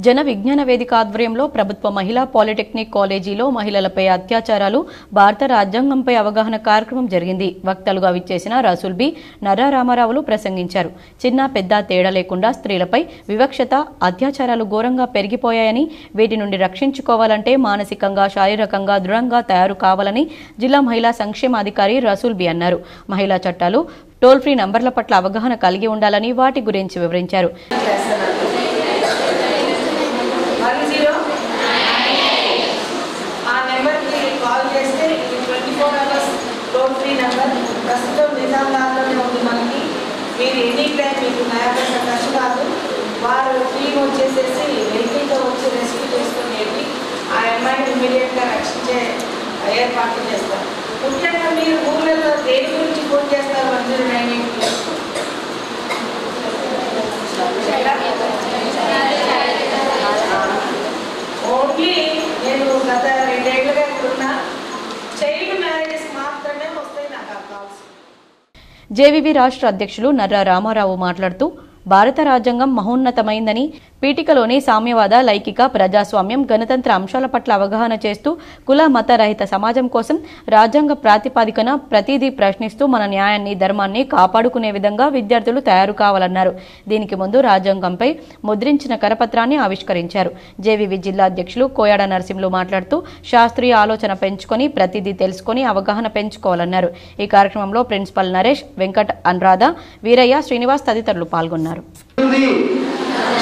జన విజ్ఞాన వేదిక ఆధ్వర్యంలో ప్రభుత్వ మహిళా పాలిటెక్నిక్ కాలేజీలో మహిళలపై అత్యాచారాలు, భారత రాజ్యాంగంపై అవగాహన కార్యక్రమం జరిగింది. వక్తలుగా విచ్చేసిన రసూల్ బి నర్రా రామారావులు ప్రసంగించారు. చిన్న పెద్ద తేడా లేకుండా స్త్రీలపై వివక్షత, అత్యాచారాలు ఘోరంగా పెరిగిపోయాయని, వీటి నుండి రక్షించుకోవాలంటే మానసికంగా, శారీరకంగా దృఢంగా తయారు కావాలని జిల్లా మహిళా సంక్షేమాధికారి రసూల్ బి అన్నారు. మహిళా చట్టాలు, టోల్ ఫ్రీ నంబర్ల పట్ల అవగాహన కలిగి ఉండాలని వాటి గురించి వివరించారు. ప్రస్తుతం నిజామాబాద్లోనే ఉంది. మనకి మీరు ఎనీ టైం మీకు 50 ఖర్చు కాదు. వారు టీం వచ్చేసేసి వెహికల్తో వచ్చి రెస్క్యూ చేసుకునేది ఆ అమ్మాయిని ఇమీడియట్గా రక్షించే ఏర్పాట్లు చేస్తారు. ముఖ్యంగా మీరు ఊళ్ళలో దేని గురించి ఫోన్ చేస్తారు? 109 ఓన్లీ నేను గత 2 ఏళ్ళుగా ఇక్కడున్నా చైల్డ్ మ్యారేజెస్ మాత్రమే వస్తాయి నాకు ఆ కాల్స్. జేవీవి రాష్ట్ర అధ్యక్షులు నర్రా రామారావు మాట్లాడుతూ భారత రాజ్యాంగం మహోన్నతమైందని, పీఠికలోని సామ్యవాద, లైంగిక, ప్రజాస్వామ్యం, గణతంత్ర అంశాల పట్ల అవగాహన చేస్తూ కుల మత రహిత సమాజం కోసం రాజ్యాంగ ప్రాతిపదికన ప్రతిదీ ప్రశ్నిస్తూ మన న్యాయాన్ని, ధర్మాన్ని కాపాడుకునే విధంగా విద్యార్థులు తయారు కావాలన్నారు. దీనికి ముందు రాజ్యాంగంపై ముద్రించిన కరపత్రాన్ని ఆవిష్కరించారు. జేవీవి జిల్లా అధ్యక్షులు కోయాడ నరసింహులు మాట్లాడుతూ శాస్త్రీయ ఆలోచన పెంచుకొని ప్రతిదీ తెలుసుకొని అవగాహన పెంచుకోవాలన్నారు. ఈ కార్యక్రమంలో ప్రిన్సిపల్ నరేష్, వెంకట్, అనురాధ, వీరయ్య, శ్రీనివాస్ తదితరులు పాల్గొన్నారు.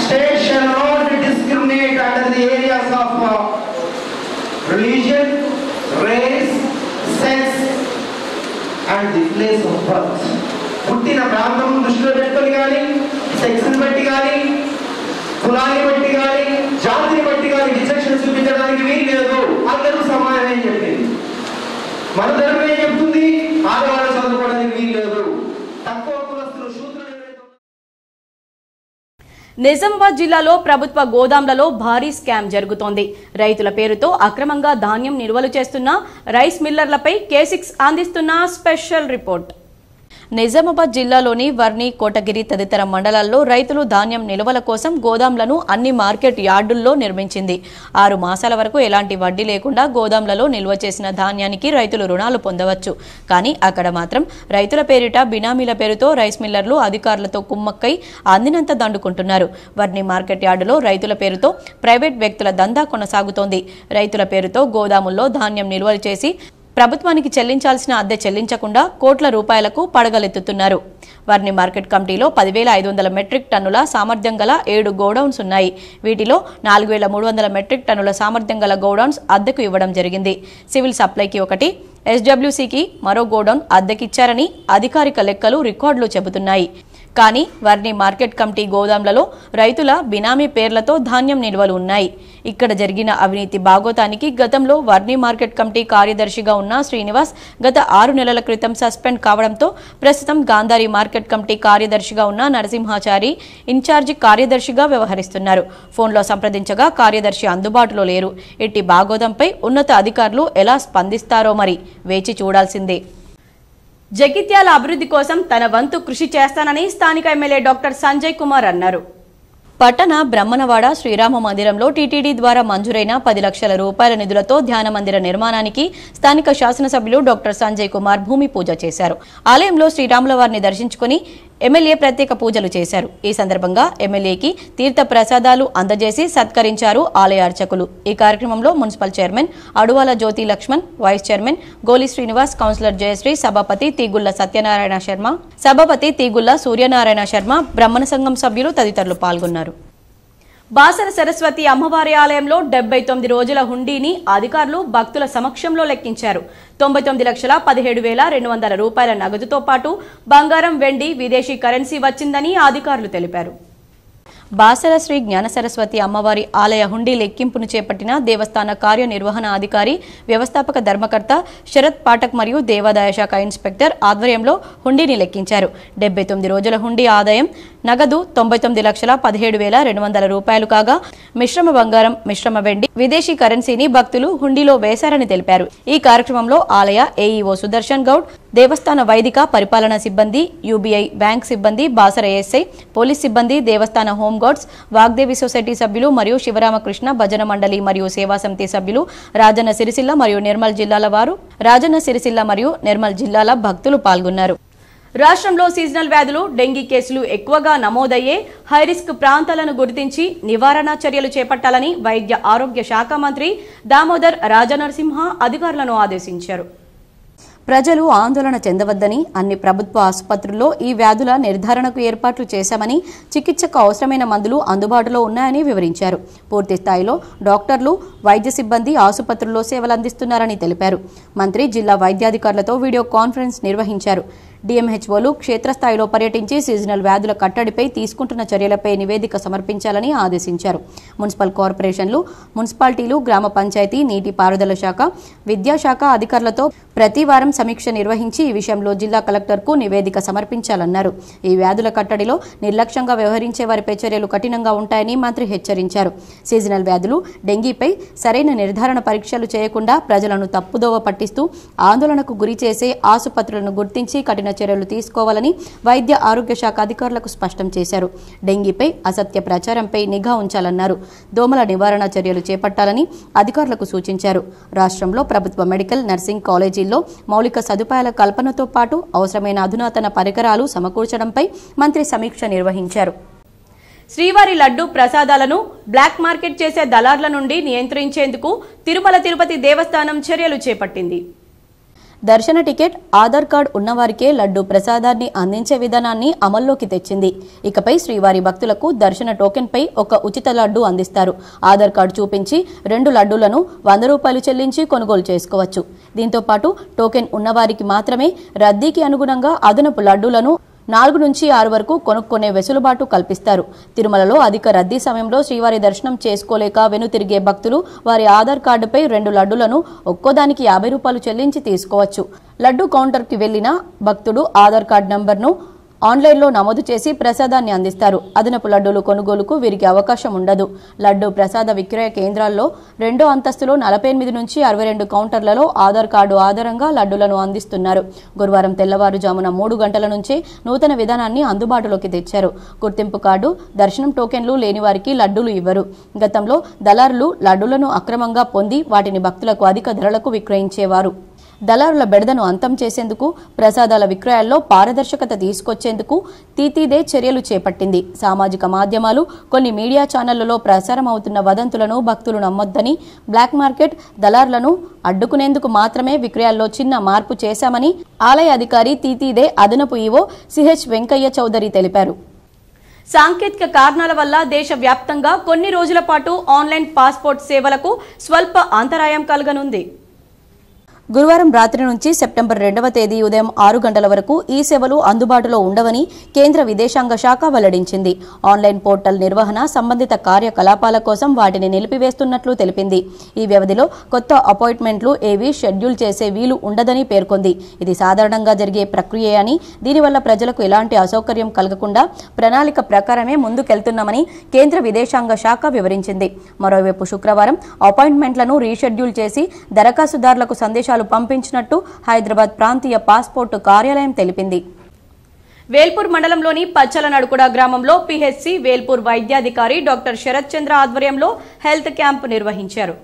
State shall not discriminate under the areas of religion, race, sex and the place of birth. పుట్టిన ప్రాంతం దృష్టిలో పెట్టుకొని కానీ, సెక్స్ని బట్టి కానీ, కులాన్ని బట్టి కానీ, జాతిని బట్టి కానీ విచక్షణ చూపించడానికి వీలు లేదు. అందరూ సమానమే చెప్పింది. మన ధర్మం ఏం చెప్తుంది? ఆడవాళ్ళు చదువుకోవడానికి వీలు లేదు. తక్కువ కులస్తులు, శూద్రులు. నిజామాబాద్ జిల్లాలో ప్రభుత్వ గోదాంలలో భారీ స్కామ్ జరుగుతోంది. రైతుల పేరుతో అక్రమంగా ధాన్యం నిల్వలు చేస్తున్న రైస్ మిల్లర్లపై K6 అందిస్తున్న స్పెషల్ రిపోర్ట్. నిజామాబాద్ జిల్లాలోని వర్ణి, కోటగిరి తదితర మండలాల్లో రైతులు ధాన్యం నిల్వల కోసం గోదాంలను అన్ని మార్కెట్ యార్డుల్లో నిర్మించింది. 6 మాసాల వరకు ఎలాంటి వడ్డీ లేకుండా గోదాంలలో నిల్వ చేసిన ధాన్యానికి రైతులు రుణాలు పొందవచ్చు. కానీ అక్కడ మాత్రం రైతుల పేరిట బినామీల పేరుతో రైస్ మిల్లర్లు అధికారులతో కుమ్మక్కై అందినంత దండుకుంటున్నారు. వర్ణి మార్కెట్ యార్డులో రైతుల పేరుతో ప్రైవేట్ వ్యక్తుల దందా కొనసాగుతోంది. రైతుల పేరుతో గోదాముల్లో ధాన్యం నిల్వలు చేసి ప్రభుత్వానికి చెల్లించాల్సిన అద్దె చెల్లించకుండా కోట్ల రూపాయలకు పడగలెత్తుతున్నారు. వర్ణి మార్కెట్ కమిటీలో 10,500 మెట్రిక్ టన్నుల సామర్థ్యం గల 7 గోడౌన్స్ ఉన్నాయి. వీటిలో 4,300 మెట్రిక్ టన్నుల సామర్థ్యం గల గోడౌన్స్ అద్దెకు ఇవ్వడం జరిగింది. సివిల్ సప్లైకి ఒకటి, SWCకి మరో గోడౌన్ అద్దెకిచ్చారని అధికారిక లెక్కలు, రికార్డులు చెబుతున్నాయి. కానీ వర్ణి మార్కెట్ కమిటీ గోదాంలలో రైతుల బినామీ పేర్లతో ధాన్యం నిల్వలు ఉన్నాయి. ఇక్కడ జరిగిన అవినీతి బాగోతానికి గతంలో వర్ణి మార్కెట్ కమిటీ కార్యదర్శిగా ఉన్న శ్రీనివాస్ గత 6 నెలల క్రితం సస్పెండ్ కావడంతో ప్రస్తుతం గాంధారి మార్కెట్ కమిటీ కార్యదర్శిగా ఉన్న నరసింహాచారి ఇన్ఛార్జి కార్యదర్శిగా వ్యవహరిస్తున్నారు. ఫోన్లో సంప్రదించగా కార్యదర్శి అందుబాటులో లేరు. ఇట్టి బాగోదంపై ఉన్నత అధికారులు ఎలా స్పందిస్తారో మరి వేచి చూడాల్సిందే. జగిత్యాల అభివృద్ధి కోసం తన వంతు కృషి చేస్తానని స్థానిక ఎమ్మెల్యే డాక్టర్ సంజయ్ కుమార్ అన్నారు. పట్టణ బ్రహ్మణవాడ శ్రీరామ మందిరంలో టీటీడీ ద్వారా మంజూరైన 10 లక్షల రూపాయల నిధులతో ధ్యాన మందిర నిర్మాణానికి స్థానిక శాసనసభ్యులు డాక్టర్ సంజయ్ కుమార్ భూమి పూజ చేశారు. ఆలయంలో శ్రీరాముల వారిని దర్శించుకుని ఎమ్మెల్యే ప్రత్యేక పూజలు చేశారు. ఈ సందర్భంగా ఎమ్మెల్యేకి తీర్థ ప్రసాదాలు అందజేసి సత్కరించారు ఆలయ అర్చకులు. ఈ కార్యక్రమంలో మున్సిపల్ చైర్మన్ అడువాల జ్యోతి లక్ష్మణ్, వైస్ చైర్మన్ గోలి శ్రీనివాస్, కౌన్సిలర్ జయశ్రీ, సభాపతి తీగుళ్ల సత్యనారాయణ శర్మ, సభాపతి తీగుళ్ల సూర్యనారాయణ శర్మ, బ్రహ్మణ సంఘం సభ్యులు తదితరులు పాల్గొన్నారు. బాసర సరస్వతి అమ్మవారి ఆలయంలో 79 రోజుల హుండీని అధికారులు భక్తుల సమక్షంలో లెక్కించారు. 99,17,200 రూపాయల నగదుతో పాటు బంగారం, వెండి, విదేశీ కరెన్సీ వచ్చిందని అధికారులు తెలిపారు. బాసర శ్రీ జ్ఞాన సరస్వతి అమ్మవారి ఆలయ హుండీ లెక్కింపును చేపట్టిన దేవస్థాన కార్యనిర్వహణ అధికారి, వ్యవస్థాపక ధర్మకర్త శరత్ పాఠక్ మరియు దేవాదాయ శాఖ ఇన్స్పెక్టర్ ఆధ్వర్యంలో హుండీని లెక్కించారు. 79 రోజుల హుండీ ఆదాయం నగదు 99,17,200 రూపాయలు కాగా మిశ్రమ బంగారం, మిశ్రమ వెండి, విదేశీ కరెన్సీని భక్తులు హుండీలో వేశారని తెలిపారు. ఈ కార్యక్రమంలో ఆలయ ఏఈఓ సుదర్శన్ గౌడ్, దేవస్థాన వైదిక పరిపాలనా సిబ్బంది, యూబీఐ బ్యాంక్ సిబ్బంది, బాసర ఎస్ఐ, పోలీస్ సిబ్బంది, దేవస్థాన హోంగార్డ్స్, వాగ్దేవి సొసైటీ సభ్యులు మరియు శివరామకృష్ణ భజన మండలి మరియు సేవా సమితి సభ్యులు, రాజన్న సిరిసిల్ల మరియు నిర్మల్ జిల్లాల వారు, రాజన్న సిరిసిల్ల మరియు నిర్మల్ జిల్లాల భక్తులు పాల్గొన్నారు. రాష్ట్రంలో సీజనల్ వ్యాధులు, డెంగీ కేసులు ఎక్కువగా నమోదయ్యే హైరిస్క్ ప్రాంతాలను గుర్తించి నివారణ చర్యలు చేపట్టాలని వైద్య ఆరోగ్య శాఖ మంత్రి దామోదర్ రాజనరసింహ అధికారులను ఆదేశించారు. ప్రజలు ఆందోళన చెందవద్దని, అన్ని ప్రభుత్వ ఆసుపత్రుల్లో ఈ వ్యాధుల నిర్ధారణకు ఏర్పాట్లు చేశామని, చికిత్సకు అవసరమైన మందులు అందుబాటులో ఉన్నాయని వివరించారు. పూర్తి స్థాయిలో డాక్టర్లు, వైద్య సిబ్బంది ఆసుపత్రుల్లో సేవలందిస్తున్నారని తెలిపారు. మంత్రి జిల్లా వైద్యాధికారులతో వీడియో కాన్ఫరెన్స్ నిర్వహించారు. డిఎంహెచ్ఓలు క్షేత్రస్థాయిలో పర్యటించి సీజనల్ వ్యాధుల కట్టడిపై తీసుకుంటున్న చర్యలపై నివేదిక సమర్పించాలని ఆదేశించారు. మున్సిపల్ కార్పొరేషన్లు, మున్సిపాలిటీలు, గ్రామ పంచాయతీ, నీటిపారుదల శాఖ, విద్యాశాఖ అధికారులతో ప్రతి వారం సమీక్ష నిర్వహించి ఈ విషయంలో జిల్లా కలెక్టర్కు నివేదిక సమర్పించాలన్నారు. ఈ వ్యాధుల కట్టడిలో నిర్లక్ష్యంగా వ్యవహరించే వారిపై చర్యలు కఠినంగా ఉంటాయని మంత్రి హెచ్చరించారు. సీజనల్ వ్యాధులు, డెంగీపై సరైన నిర్ధారణ పరీక్షలు చేయకుండా ప్రజలను తప్పుదోవ పట్టిస్తూ ఆందోళనకు గురి చేసే ఆసుపత్రులను గుర్తించి కఠిన చర్యలు తీసుకోవాలని వైద్య ఆరోగ్య శాఖ అధికారులకు స్పష్టం చేశారు. డెంగీపై అసత్య ప్రచారంపై నిఘా ఉంచాలన్నారు. దోమల నివారణ చర్యలు చేపట్టాలని అధికారులకు సూచించారు. రాష్ట్రంలో ప్రభుత్వ మెడికల్, నర్సింగ్ కాలేజీల్లో మౌలిక సదుపాయాల కల్పనతో పాటు అవసరమైన అధునాతన పరికరాలు సమకూర్చడంపై మంత్రి సమీక్ష నిర్వహించారు. శ్రీవారి లడ్డు ప్రసాదాలను బ్లాక్ మార్కెట్ చేసే దళార్ల నుండి నియంత్రించేందుకు తిరుమల తిరుపతి దేవస్థానం చర్యలు చేపట్టింది. దర్శన టికెట్, ఆధార్ కార్డు ఉన్నవారికే లడ్డు ప్రసాదాన్ని అందించే విధానాన్ని అమల్లోకి తెచ్చింది. ఇకపై శ్రీవారి భక్తులకు దర్శన టోకెన్పై ఒక ఉచిత లడ్డు అందిస్తారు. ఆధార్ కార్డు చూపించి 2 లడ్డూలను 100 రూపాయలు చెల్లించి కొనుగోలు చేసుకోవచ్చు. దీంతో పాటు టోకెన్ ఉన్నవారికి మాత్రమే రద్దీకి అనుగుణంగా అదనపు లడ్డూలను 4 నుంచి 6 వరకు కొనుక్కునే వెసులుబాటు కల్పిస్తారు. తిరుమలలో అధిక రద్దీ సమయంలో శ్రీవారి దర్శనం చేసుకోలేక వెనుతిరిగే భక్తులు వారి ఆధార్ కార్డుపై 2 లడ్డూలను ఒక్కోదానికి 50 రూపాయలు చెల్లించి తీసుకోవచ్చు. లడ్డు కౌంటర్కి వెళ్లిన భక్తుడు ఆధార్ కార్డు నంబర్ను ఆన్లైన్లో నమోదు చేసి ప్రసాదాన్ని అందిస్తారు. అదనపు లడ్డూలు కొనుగోలుకు వీరికి అవకాశం ఉండదు. లడ్డు ప్రసాద విక్రయ కేంద్రాల్లో 2వ అంతస్తులో 48 నుంచి 62 కౌంటర్లలో ఆధార్ కార్డు ఆధారంగా లడ్డూలను అందిస్తున్నారు. గురువారం తెల్లవారుజామున 3 గంటల నుంచే నూతన విధానాన్ని అందుబాటులోకి తెచ్చారు. గుర్తింపు కార్డు, దర్శనం టోకెన్లు లేని వారికి లడ్డూలు ఇవ్వరు. గతంలో దళారులు లడ్డూలను అక్రమంగా పొంది వాటిని భక్తులకు అధిక ధరలకు విక్రయించేవారు. దళారుల బెడదను అంతం చేసేందుకు, ప్రసాదాల విక్రయాల్లో పారదర్శకత తీసుకొచ్చేందుకు తీతీదే చర్యలు చేపట్టింది. సామాజిక మాధ్యమాలు, కొన్ని మీడియా ఛానళ్లలో ప్రసారం అవుతున్న వదంతులను భక్తులు నమ్మొద్దని, బ్లాక్ మార్కెట్ దళారులను అడ్డుకునేందుకు మాత్రమే విక్రయాల్లో చిన్న మార్పు చేశామని ఆలయ అధికారి తీతీదే అదనపు ఈవో సిహెచ్ వెంకయ్య చౌదరి తెలిపారు. సాంకేతిక కారణాల వల్ల దేశవ్యాప్తంగా కొన్ని రోజుల పాటు ఆన్లైన్ పాస్పోర్ట్ సేవలకు స్వల్ప అంతరాయం కలగనుంది. గురువారం రాత్రి నుంచి సెప్టెంబర్ 2వ తేదీ ఉదయం 6 గంటల వరకు ఈ సేవలు అందుబాటులో ఉండవని కేంద్ర విదేశాంగ శాఖ వెల్లడించింది. ఆన్లైన్ పోర్టల్ నిర్వహణ, సంబంధిత కార్యకలాపాల కోసం వాటిని నిలిపివేస్తున్నట్లు తెలిపింది. ఈ వ్యవధిలో కొత్త అపాయింట్మెంట్లు ఏవీ షెడ్యూల్ చేసే వీలు ఉండదని పేర్కొంది. ఇది సాధారణంగా జరిగే ప్రక్రియ అని, దీనివల్ల ప్రజలకు ఎలాంటి అసౌకర్యం కలగకుండా ప్రణాళిక ప్రకారమే ముందుకెళ్తున్నామని కేంద్ర విదేశాంగ శాఖ వివరించింది. మరోవైపు శుక్రవారం అపాయింట్మెంట్లను రీషెడ్యూల్ చేసి దరఖాస్తుదారులకు సందేశాలు పంపించినట్టు హైదరాబాద్ ప్రాంతీయ పాస్పోర్టు కార్యాలయం తెలిపింది. వేల్పూర్ మండలంలోని పచ్చలనడుకుడ గ్రామంలో పిహెచ్సి వేల్పూర్ వైద్యాధికారి డాక్టర్ శరత్ చంద్ర ఆధ్వర్యంలో హెల్త్ క్యాంప్ నిర్వహించారు.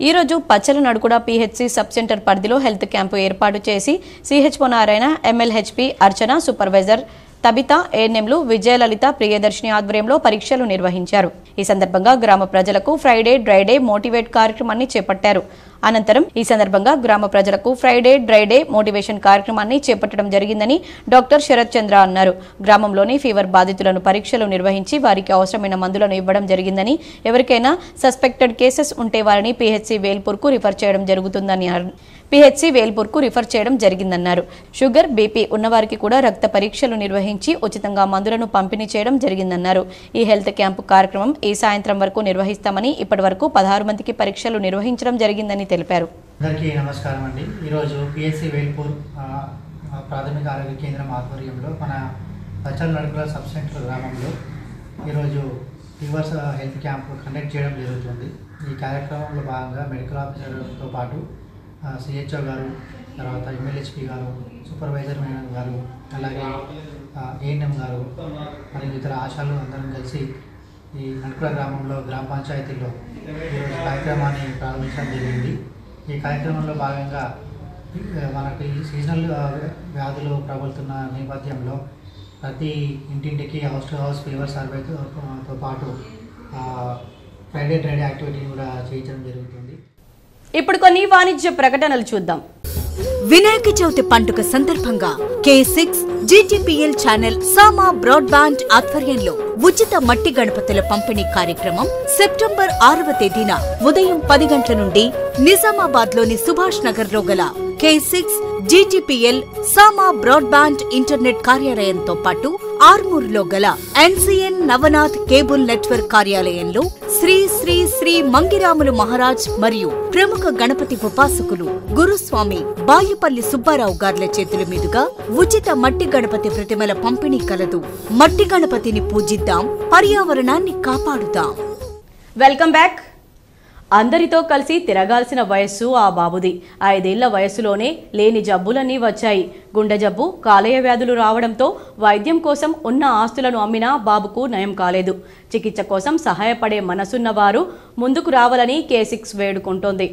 ఈ రోజు పచ్చలనడుకుడ పిహెచ్సి సబ్ సెంటర్ పరిధిలో హెల్త్ క్యాంపు ఏర్పాటు చేసి సిహెచ్ఓ నారాయణ, ఎంఎల్హెచ్పి అర్చన, సూపర్వైజర్ తబిత, ఏఎన్ఎంలు విజయలలిత, ప్రియదర్శిని ఆధ్వర్యంలో పరీక్షలు నిర్వహించారు. ఈ సందర్భంగా గ్రామ ప్రజలకు ఫ్రైడే డ్రైడే మోటివేట్ కార్యక్రమాన్ని చేపట్టారు. అనంతరం ఈ సందర్భంగా గ్రామ ప్రజలకు ఫ్రైడే డ్రైడే మోటివేషన్ కార్యక్రమాన్ని చేపట్టడం జరిగిందని డాక్టర్ శరత్ చంద్ర అన్నారు. గ్రామంలోని ఫీవర్ బాధితులను పరీక్షలు నిర్వహించి వారికి అవసరమైన మందులను ఇవ్వడం జరిగిందని, ఎవరికైనా సస్పెక్టెడ్ కేసెస్ ఉంటే వారిని పిహెచ్సి వేల్పూర్కు రిఫర్ చేయడం జరిగిందన్నారు. షుగర్, బీపీ ఉన్నవారికి కూడా రక్త పరీక్షలు నిర్వహించి ఉచితంగా మందులను పంపిణీ చేయడం జరిగిందన్నారు. ఈ హెల్త్ క్యాంపు కార్యక్రమం ఈ సాయంత్రం వరకు నిర్వహిస్తామని, ఇప్పటి వరకు 16 మందికి పరీక్షలు నిర్వహించడం జరిగిందని తెలిపారు. అందరికీ నమస్కారం అండి. ఈరోజు పిఎస్సి వేల్పూర్ ప్రాథమిక ఆరోగ్య కేంద్రం ఆధ్వర్యంలో మన పచ్చలనడుకుల సబ్ సెంటర్ గ్రామంలో ఈరోజు ఫీవర్స్ హెల్త్ క్యాంప్ కండక్ట్ చేయడం జరుగుతుంది. ఈ కార్యక్రమంలో భాగంగా మెడికల్ ఆఫీసర్తో పాటు సిహెచ్ఓ గారు, తర్వాత ఎంఎల్హెచ్పి గారు, సూపర్వైజర్ మేడం గారు, అలాగే ఏఎన్ఎం గారు మరియు ఇతర ఆశాలు అందరం కలిసి ఈ నడుకుల గ్రామంలో గ్రామ పంచాయతీలో ఈరోజు కార్యక్రమాన్ని ప్రారంభించడం జరిగింది. ఈ కార్యక్రమంలో భాగంగా మనకి సీజనల్ వ్యాధులు ప్రబలుతున్న నేపథ్యంలో ప్రతి ఇంటింటికి హౌస్ టు హౌస్ ఫీవర్ సర్వేతో పాటు ఫ్రైడే డ్రైడే యాక్టివిటీని కూడా చేయించడం జరుగుతుంది. ఇప్పుడు కొన్ని వాణిజ్య ప్రకటనలు చూద్దాం. వినాయక చవితి పండుగ సందర్భంగా K6 GTPL ఛానల్ సామా బ్రాడ్బ్యాండ్ ఆధ్వర్యంలో ఉచిత మట్టి గణపతుల పంపిణీ కార్యక్రమం సెప్టెంబర్ 6వ తేదీన ఉదయం 10 గంటల నుండి నిజామాబాద్ లోని సుభాష్ నగర్ లో గల K6 GTPL సామా బ్రాడ్బ్యాండ్ ఇంటర్నెట్ కార్యాలయంతో పాటు ఆర్మూర్లో గల NCN నవనాథ్ కేబుల్ నెట్వర్క్ కార్యాలయంలో శ్రీ శ్రీ శ్రీ మంగిరాములు మహారాజ్ మరియు ప్రముఖ గణపతి ఉపాసకులు గురుస్వామి బాయుపల్లి సుబ్బారావు గార్ల చేతుల మీదుగా ఉచిత మట్టి గణపతి ప్రతిమల పంపిణీ కలదు. మట్టి గణపతిని పూజిద్దాం, పర్యావరణాన్ని కాపాడుదాం. Welcome back. అందరితో కలిసి తిరగాల్సిన వయస్సు ఆ బాబుది. 5 ఏళ్ల వయసులోనే లేని జబ్బులన్నీ వచ్చాయి. గుండె జబ్బు, కాలేయ వ్యాధులు రావడంతో వైద్యం కోసం ఉన్న ఆస్తులను అమ్మినా బాబుకు నయం కాలేదు. చికిత్స కోసం సహాయపడే మనసున్న వారు ముందుకు రావాలని K6 వేడుకుంటోంది.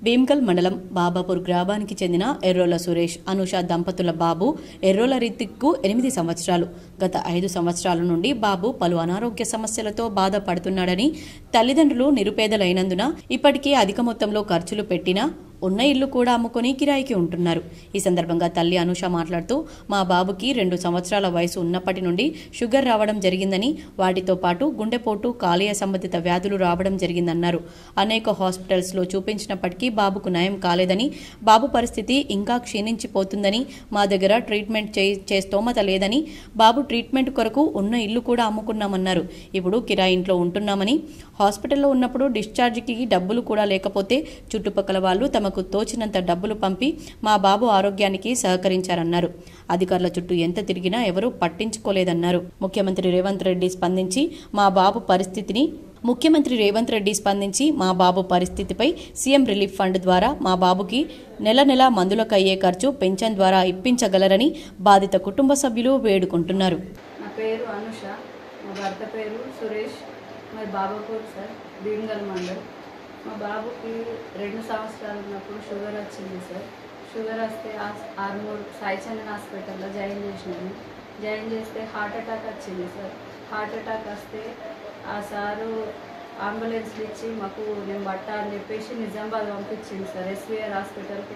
భీమ్గల్ మండలం బాబాపూర్ గ్రామానికి చెందిన ఎర్రోల సురేష్, అనుష దంపతుల బాబు ఎర్రోల రితిక్కు 8 సంవత్సరాలు. గత 5 సంవత్సరాల నుండి బాబు పలు అనారోగ్య సమస్యలతో బాధపడుతున్నాడని, తల్లిదండ్రులు నిరుపేదలైనందున ఇప్పటికీ అధిక మొత్తంలో ఖర్చులు పెట్టినా ఉన్న ఇల్లు కూడా అమ్ముకొని కిరాయికి ఉంటున్నారు. ఈ సందర్భంగా తల్లి అనుష మాట్లాడుతూ, మా బాబుకి 2 సంవత్సరాల వయసు ఉన్నప్పటి నుండి షుగర్ రావడం జరిగిందని, వాటితో పాటు గుండెపోటు, కాలేయ సంబంధిత వ్యాధులు రావడం జరిగిందన్నారు. అనేక హాస్పిటల్స్లో చూపించినప్పటికీ బాబుకు నయం కాలేదని, బాబు పరిస్థితి ఇంకా క్షీణించిపోతుందని, మా దగ్గర ట్రీట్మెంట్ చే స్తోమత లేదని, బాబు ట్రీట్మెంట్ కొరకు ఉన్న ఇల్లు కూడా అమ్ముకున్నామన్నారు. ఇప్పుడు కిరాయి ఇంట్లో ఉంటున్నామని, హాస్పిటల్లో ఉన్నప్పుడు డిశ్చార్జికి డబ్బులు కూడా లేకపోతే చుట్టుపక్కల వాళ్ళు తమకు తోచినంత డబ్బులు పంపి మా బాబు ఆరోగ్యానికి సహకరించారన్నారు. అధికారుల చుట్టూ ఎంత తిరిగినా ఎవరూ పట్టించుకోలేదన్నారు. ముఖ్యమంత్రి రేవంత్ రెడ్డి స్పందించి మా బాబు పరిస్థితిపై సీఎం రిలీఫ్ ఫండ్ ద్వారా మా బాబుకి నెల మందులకు అయ్యే ఖర్చు పెన్షన్ ద్వారా ఇప్పించగలరని బాధిత కుటుంబ సభ్యులు వేడుకుంటున్నారు. నా పేరు అనుష, మా భర్త పేరు సురేష్, మరి బాబాపూర్ సార్, భీమ్గల్ మండల్. మా బాబుకి 2 సంవత్సరాలు ఉన్నప్పుడు షుగర్ వచ్చింది సార్. షుగర్ వస్తే ఆర్మూర్ సాయి చందన్ హాస్పిటల్లో జాయిన్ చేస్తే హార్ట్ అటాక్ వచ్చింది సార్. హార్ట్ అటాక్ వస్తే ఆ సారు అంబులెన్స్లు ఇచ్చి మాకు నేను బట్ట అని చెప్పేసి నిజామాబాద్ పంపించింది సార్. SVR హాస్పిటల్కి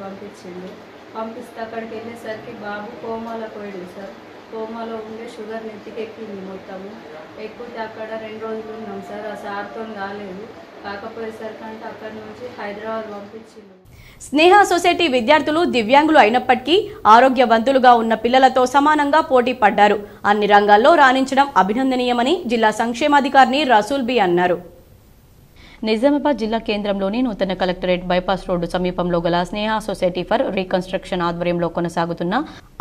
పంపిస్తే అక్కడికి వెళ్ళేసరికి బాబు కోమాలో పోయింది సార్. కోమాలో ఉండే షుగర్ నెత్తికెక్కింది మొత్తము. ఎక్కితే అక్కడ 2 రోజులు ఉన్నాం సార్. ఆ సార్తో కాలేదు, కాకపోయేసరికంటే అక్కడి నుంచి హైదరాబాద్ పంపించింది. స్నేహ సొసైటీ విద్యార్థులు దివ్యాంగులు అయినప్పటికీ ఆరోగ్యవంతులుగా ఉన్న పిల్లలతో సమానంగా పోటీ పడ్డారు. అన్ని రంగాల్లో రాణించడం అభినందనీయమని జిల్లా సంక్షేమాధికారిని రసూల్ బి అన్నారు. నిజామాబాద్ జిల్లా కేంద్రంలోని నూతన కలెక్టరేట్ బైపాస్ రోడ్డు సమీపంలో గల స్నేహ సొసైటీ ఫర్ రీకన్స్ట్రక్షన్ ఆధ్వర్యంలో కొనసాగుతున్న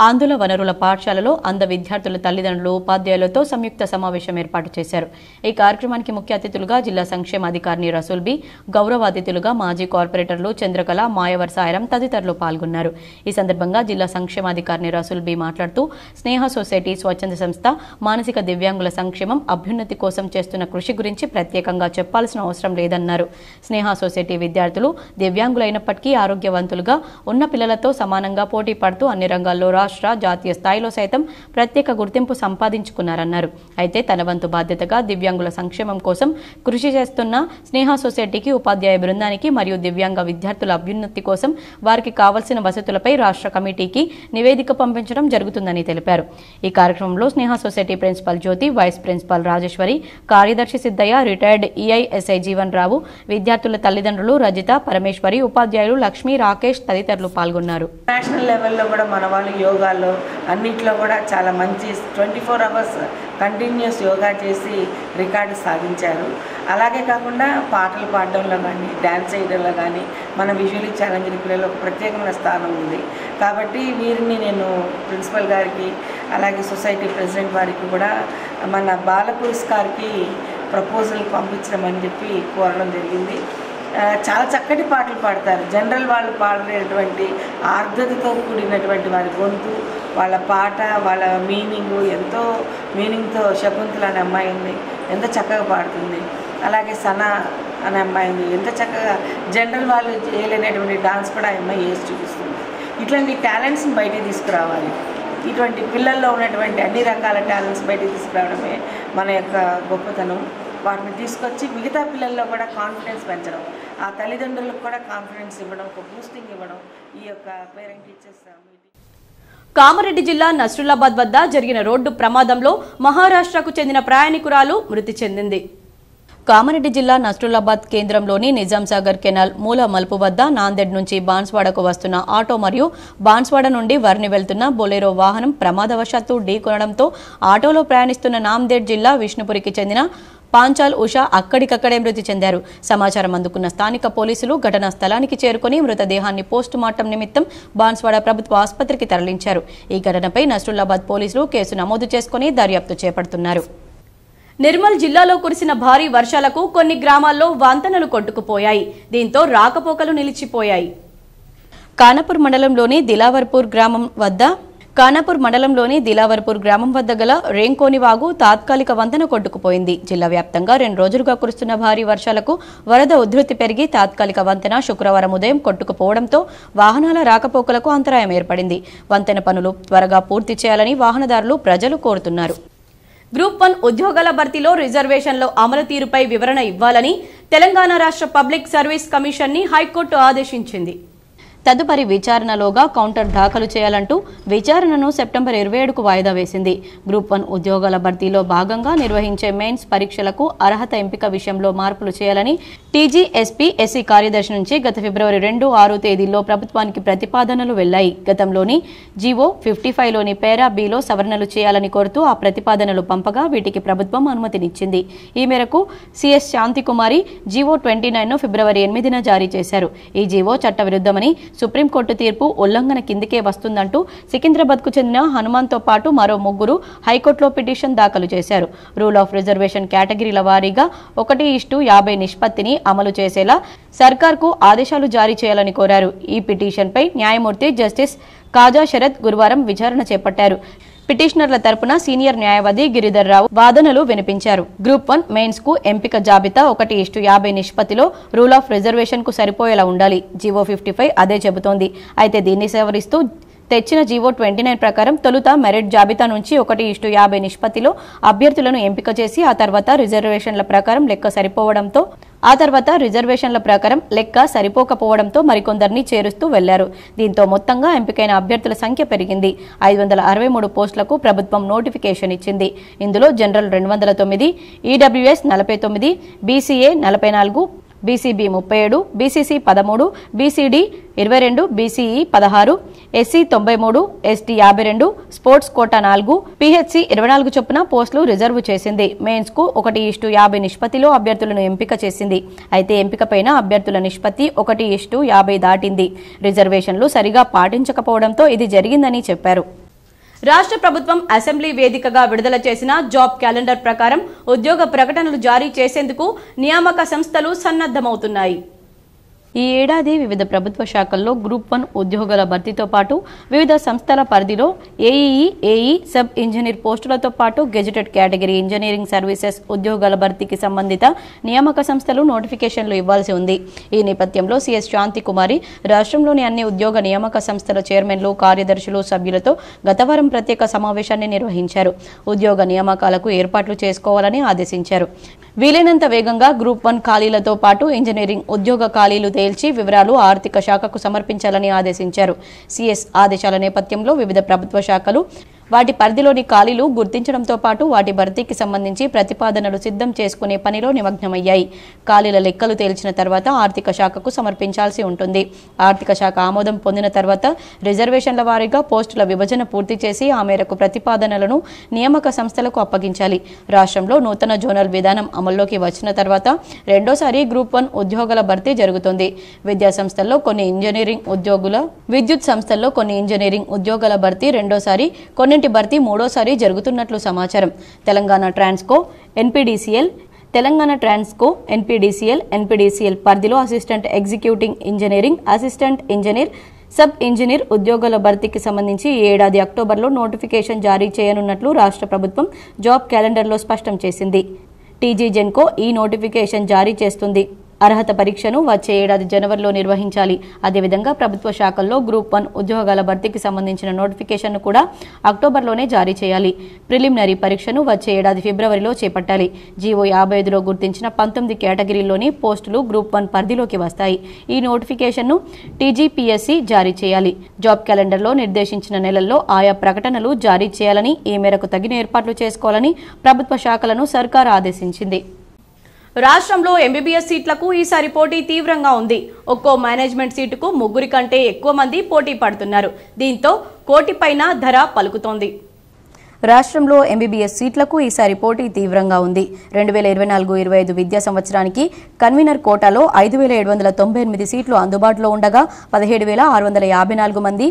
ఆందోళన వనరుల పాఠశాలలో అంధ విద్యార్థుల తల్లిదండ్రులు ఉపాధ్యాయులతో సంయుక్త సమావేశం ఏర్పాటు చేశారు. ఈ కార్యక్రమానికి ముఖ్య అతిథులుగా జిల్లా సంక్షేమాధికారిని రసూల్ బి, గౌరవ అతిథులుగా మాజీ కార్పొరేటర్లు చంద్రకళ, మాయవర్ సాయిరం తదితరులు పాల్గొన్నారు. ఈ సందర్భంగా జిల్లా సంక్షేమాధికారిని రసూల్ బి మాట్లాడుతూ స్నేహ సొసైటీ స్వచ్ఛంద సంస్థ మానసిక దివ్యాంగుల సంక్షేమం, అభ్యున్నతి కోసం చేస్తున్న కృషి గురించి ప్రత్యేకంగా చెప్పాల్సిన అవసరం లేదన్నారు. స్నేహ సొసైటీ విద్యార్థులు దివ్యాంగులైనప్పటికీ ఆరోగ్యవంతులుగా ఉన్న పిల్లలతో సమానంగా పోటీ పడుతూ అన్ని రంగాల్లో రాష్ట్ర, జాతీయ స్థాయిలో సైతం ప్రత్యేక గుర్తింపు సంపాదించుకున్నారన్నారు. అయితే తన వంతు బాధ్యతగా దివ్యాంగుల సంక్షేమం కోసం కృషి చేస్తున్న స్నేహ సొసైటీకి, ఉపాధ్యాయ బృందానికి మరియు దివ్యాంగ విద్యార్థుల అభ్యున్నతి కోసం వారికి కావాల్సిన వసతులపై రాష్ట్ర కమిటీకి నివేదిక పంపించడం జరుగుతుందని తెలిపారు. ఈ కార్యక్రమంలో స్నేహ సొసైటీ ప్రిన్సిపల్ జ్యోతి, వైస్ ప్రిన్సిపల్ రాజేశ్వరి, కార్యదర్శి సిద్ధయ్య, రిటైర్డ్ ఈఐఎస్ఐ జీవన్ రావు, విద్యార్థుల తల్లిదండ్రులు రజిత, పరమేశ్వరి, ఉపాధ్యాయులు లక్ష్మి, రాకేష్ తదితరులు పాల్గొన్నారు. నేషనల్ లెవెల్లో కూడా మన వాళ్ళు యోగాలో అన్నిట్లో కూడా చాలా మంచి 24 hours కంటిన్యూస్ యోగా చేసి రికార్డు సాధించారు. అలాగే కాకుండా పాటలు పాడడంలో కానీ, డ్యాన్స్ చేయడంలో కానీ మన విజువల్లీ ఛాలెంజ్డ్ పిల్లలు ఒక ప్రత్యేకమైన స్థానం ఉంది. కాబట్టి వీరిని నేను ప్రిన్సిపల్ గారికి, అలాగే సొసైటీ ప్రెసిడెంట్ వారికి కూడా మన బాల పురస్కార్కి ప్రపోజల్ పంపించడం అని చెప్పి కోరడం జరిగింది. చాలా చక్కటి పాటలు పాడతారు. జనరల్ వాళ్ళు పాడలేనటువంటి ఆర్ద్రతతో కూడినటువంటి వారి గొంతు, వాళ్ళ పాట, వాళ్ళ మీనింగు ఎంతో మీనింగ్తో. శకుంతల అనే అమ్మాయి ఉంది, ఎంత చక్కగా పాడుతుంది. అలాగే సనా అనే అమ్మాయి ఉంది, ఎంత చక్కగా జనరల్ వాళ్ళు చేయలేనటువంటి డాన్స్ కూడా ఆ అమ్మాయి వేసి చూపిస్తుంది. ఇట్లాంటి టాలెంట్స్ని బయటికి తీసుకురావాలి. ఇటువంటి పిల్లల్లో ఉన్నటువంటి అన్ని రకాల టాలెంట్స్ బయటికి తీసుకురావడమే మన యొక్క గొప్పతనం. వాటిని తీసుకొచ్చి మిగతా పిల్లల్లో కూడా కాన్ఫిడెన్స్ పెంచడం, ఆ తల్లిదండ్రులకు కూడా కాన్ఫిడెన్స్ ఇవ్వడం, ఒక బూస్టింగ్ ఇవ్వడం ఈ యొక్క పేరెంట్ టీచర్స్ మీటింగ్. కామారెడ్డి జిల్లా నస్రుల్లాబాద్ వద్ద జరిగిన రోడ్డు ప్రమాదంలో మహారాష్ట్రకు చెందిన ప్రయాణికురాలు మృతి చెందింది. కామారెడ్డి జిల్లా నస్రుల్లాబాద్ కేంద్రంలోని నిజాంసాగర్ కెనాల్ మూల మలుపు వద్ద నాందేడ్ నుంచి బాన్స్వాడకు వస్తున్న ఆటో మరియు బాన్స్వాడ నుండి వర్ని వెళ్తున్న బొలెరో వాహనం ప్రమాదవశాత్తు ఢీకొనడంతో ఆటోలో ప్రయాణిస్తున్న నాందేడ్ జిల్లా విష్ణుపురికి చెందిన పాంచాల్ ఉషా అక్కడికక్కడే మృతి చెందారు. సమాచారం అందుకున్న స్థానిక పోలీసులు ఘటనా స్థలానికి చేరుకుని మృతదేహాన్ని పోస్టుమార్టం నిమిత్తం బాన్స్వాడ ప్రభుత్వ ఆసుపత్రికి తరలించారు. ఈ ఘటనపై నస్రుల్లాబాద్ పోలీసులు కేసు నమోదు చేసుకుని దర్యాప్తు చేపడుతున్నారు. నిర్మల్ జిల్లాలో కురిసిన భారీ వర్షాలకు కొన్ని గ్రామాల్లో వంతెనలు కొట్టుకుపోయాయి. దీంతో రాకపోకలు నిలిచిపోయాయి. ఖానాపూర్ మండలంలోని దిలావర్పూర్ గ్రామం వద్ద గల రేంకోని వాగు తాత్కాలిక వంతెన కొట్టుకుపోయింది. జిల్లా వ్యాప్తంగా 2 రోజులుగా కురుస్తున్న భారీ వర్షాలకు వరద ఉధృతి పెరిగి తాత్కాలిక వంతెన శుక్రవారం ఉదయం కొట్టుకుపోవడంతో వాహనాల రాకపోకలకు అంతరాయం ఏర్పడింది. వంతెన పనులు త్వరగా పూర్తి చేయాలని వాహనదారులు, ప్రజలు కోరుతున్నారు. గ్రూప్ 1 ఉద్యోగాల భర్తీలో రిజర్వేషన్ల అమలు తీరుపై వివరణ ఇవ్వాలని తెలంగాణ రాష్ట్ర పబ్లిక్ సర్వీస్ కమిషన్ని హైకోర్టు ఆదేశించింది. తదుపరి విచారణలోగా కౌంటర్ దాఖలు చేయాలంటూ విచారణను సెప్టెంబర్ 27కు వాయిదా వేసింది. గ్రూప్ 1 ఉద్యోగాల భర్తీలో భాగంగా నిర్వహించే మెయిన్స్ పరీక్షలకు అర్హత ఎంపిక విషయంలో మార్పులు చేయాలని టీజీఎస్పీ-ఎస్సీ కార్యదర్శి నుంచి గత ఫిబ్రవరి 2, 6 తేదీల్లో ప్రభుత్వానికి ప్రతిపాదనలు వెళ్లాయి. గతంలోని జీవో 55లోని పేరా బిలో సవరణలు చేయాలని కోరుతూ ఆ ప్రతిపాదనలు పంపగా వీటికి ప్రభుత్వం అనుమతినిచ్చింది. ఈ మేరకు సిఎస్ శాంతికుమారి జీవో 29ను ఫిబ్రవరి 8న జారీ చేశారు. ఈ జీవో చట్టవిరుద్ధమని, సుప్రీంకోర్టు తీర్పు ఉల్లంఘన కిందికే వస్తుందంటూ సికింద్రాబాద్కు చెందిన హనుమాన్తో పాటు మరో 3 హైకోర్టులో పిటిషన్ దాఖలు చేశారు. రూల్ ఆఫ్ రిజర్వేషన్ కేటగిరీల వారీగా 1:50 నిష్పత్తిని అమలు చేసేలా సర్కార్కు ఆదేశాలు జారీ చేయాలని కోరారు. ఈ పిటిషన్పై న్యాయమూర్తి జస్టిస్ కాజా శరత్ గురువారం విచారణ చేపట్టారు. పిటిషనర్ల తరపున సీనియర్ న్యాయవాది గిరిధర్ రావు వాదనలు వినిపించారు. గ్రూప్ 1 మెయిన్స్ కు ఎంపిక జాబితా 1:50 నిష్పత్తిలో రూల్ ఆఫ్ రిజర్వేషన్ కు సరిపోయేలా ఉండాలి. జీవో 55 అదే చెబుతోంది. అయితే దీన్ని సవరిస్తూ తెచ్చిన జీవో 29 ప్రకారం తొలుత మెరిట్ జాబితా నుంచి 1:50 నిష్పత్తిలో అభ్యర్థులను ఎంపిక చేసి ఆ తర్వాత రిజర్వేషన్ల ప్రకారం లెక్క సరిపోకపోవడంతో మరికొందరిని చేరుస్తూ వెళ్లారు. దీంతో మొత్తంగా ఎంపికైన అభ్యర్థుల సంఖ్య పెరిగింది. 563 పోస్టులకు ప్రభుత్వం నోటిఫికేషన్ ఇచ్చింది. ఇందులో general 209, EWS 49, BCA 44, BCB 37, BCC 13, BCD 22, BCE 16, SC 93, ST 52, sports quota 4, PHC 24 చొప్పున పోస్టులు రిజర్వ్ చేసింది. మెయిన్స్ కు 1:50 నిష్పత్తిలో అభ్యర్థులను ఎంపిక చేసింది. అయితే ఎంపికపైన అభ్యర్థుల నిష్పత్తి 1:50 దాటింది. రిజర్వేషన్లు సరిగా పాటించకపోవడంతో ఇది జరిగిందని చెప్పారు. రాష్ట్ర ప్రభుత్వం అసెంబ్లీ వేదికగా విడుదల చేసిన జాబ్ క్యాలెండర్ ప్రకారం ఉద్యోగ ప్రకటనలు జారీ చేసేందుకు నియామక సంస్థలు సన్నద్ధమవుతున్నాయి. ఈ ఏడాది వివిధ ప్రభుత్వ శాఖల్లో గ్రూప్ 1 ఉద్యోగుల భర్తీతో పాటు వివిధ సంస్థల పరిధిలో ఏఈఈ, ఏఈ, సబ్ ఇంజనీర్ పోస్టులతో పాటు గెజెటెడ్ కేటగిరీ ఇంజనీరింగ్ సర్వీసెస్ ఉద్యోగాల భర్తీకి సంబంధిత నియామక సంస్థలు నోటిఫికేషన్లు ఇవ్వాల్సి ఉంది. ఈ నేపథ్యంలో సిఎస్ శాంతి కుమారి రాష్ట్రంలోని అన్ని ఉద్యోగ నియామక సంస్థల చైర్మన్లు, కార్యదర్శులు, సభ్యులతో గతవారం ప్రత్యేక సమావేశాన్ని నిర్వహించారు. ఉద్యోగ నియామకాలకు ఏర్పాట్లు చేసుకోవాలని ఆదేశించారు. వీలైనంత వేగంగా గ్రూప్ 1 ఖాళీలతో పాటు ఇంజనీరింగ్ ఉద్యోగ ఖాళీలు తేల్చి వివరాలు ఆర్థిక శాఖకు సమర్పించాలని ఆదేశించారు. సిఎస్ ఆదేశాల నేపథ్యంలో వివిధ ప్రభుత్వ శాఖలు వాటి పరిధిలోని ఖాళీలు గుర్తించడంతో పాటు వాటి భర్తీకి సంబంధించి ప్రతిపాదనలు సిద్ధం చేసుకునే పనిలో నిమగ్నమయ్యాయి. ఖాళీల లెక్కలు తేల్చిన తర్వాత ఆర్థిక శాఖకు సమర్పించాల్సి ఉంటుంది. ఆర్థిక శాఖ ఆమోదం పొందిన తర్వాత రిజర్వేషన్ల వారీగా పోస్టుల విభజన పూర్తి చేసి ఆ మేరకు ప్రతిపాదనలను నియామక సంస్థలకు అప్పగించాలి. రాష్ట్రంలో నూతన జోనల్ విధానం అమల్లోకి వచ్చిన తర్వాత రెండోసారి గ్రూప్ 1 ఉద్యోగుల భర్తీ జరుగుతుంది. విద్యా సంస్థల్లో కొన్ని ఇంజనీరింగ్ ఉద్యోగుల, విద్యుత్ సంస్థల్లో కొన్ని ఇంజనీరింగ్ ఉద్యోగాల భర్తీ రెండోసారి, కొన్నింటి భర్తీ మూడోసారి జరుగుతున్నట్లు సమాచారం. తెలంగాణ ట్రాన్స్కో, ఎన్పీడీసీఎల్ పరిధిలో assistant executing engineering, assistant engineer, sub engineer ఉద్యోగాల భర్తీకి సంబంధించి ఈ ఏడాది అక్టోబర్లో నోటిఫికేషన్ జారీ చేయనున్నట్లు రాష్ట్ర ప్రభుత్వం జాబ్ క్యాలెండర్లో స్పష్టం చేసింది. టీజీ జెన్కో ఈ నోటిఫికేషన్ జారీ చేస్తుంది. అర్హత పరీక్షను వచ్చే ఏడాది జనవరిలో నిర్వహించాలి. అదేవిధంగా ప్రభుత్వ శాఖల్లో గ్రూప్ 1 ఉద్యోగాల భర్తీకి సంబంధించిన నోటిఫికేషన్ను కూడా అక్టోబర్లోనే జారీ చేయాలి. ప్రిలిమినరీ పరీక్షను వచ్చే ఏడాది ఫిబ్రవరిలో చేపట్టాలి. జీవో 55లో గుర్తించిన 19 కేటగిరీల్లోని పోస్టులు గ్రూప్ 1 పరిధిలోకి వస్తాయి. ఈ నోటిఫికేషన్ను టీజీపీఎస్సీ జారీ చేయాలి. జాబ్ క్యాలెండర్లో నిర్దేశించిన నెలల్లో ఆయా ప్రకటనలు జారీ చేయాలని, ఈ మేరకు తగిన ఏర్పాట్లు చేసుకోవాలని ప్రభుత్వ శాఖలను సర్కార్ ఆదేశించింది. రాష్ట్రంలో ఎంబీబీఎస్ సీట్లకు ఈసారి పోటీ తీవ్రంగా ఉంది. ఒక్కో మేనేజ్మెంట్ సీటుకు 3 కంటే ఎక్కువ మంది పోటీ పడుతున్నారు. దీంతో కోటిపైన ధర పలుకుతోంది. రాష్ట్రంలో ఎంబీబీఎస్ సీట్లకు ఈసారి పోటీ తీవ్రంగా ఉంది. 2024-25 విద్యా సంవత్సరానికి కన్వీనర్ కోటాలో 5,798 సీట్లు అందుబాటులో ఉండగా 17,654 మంది,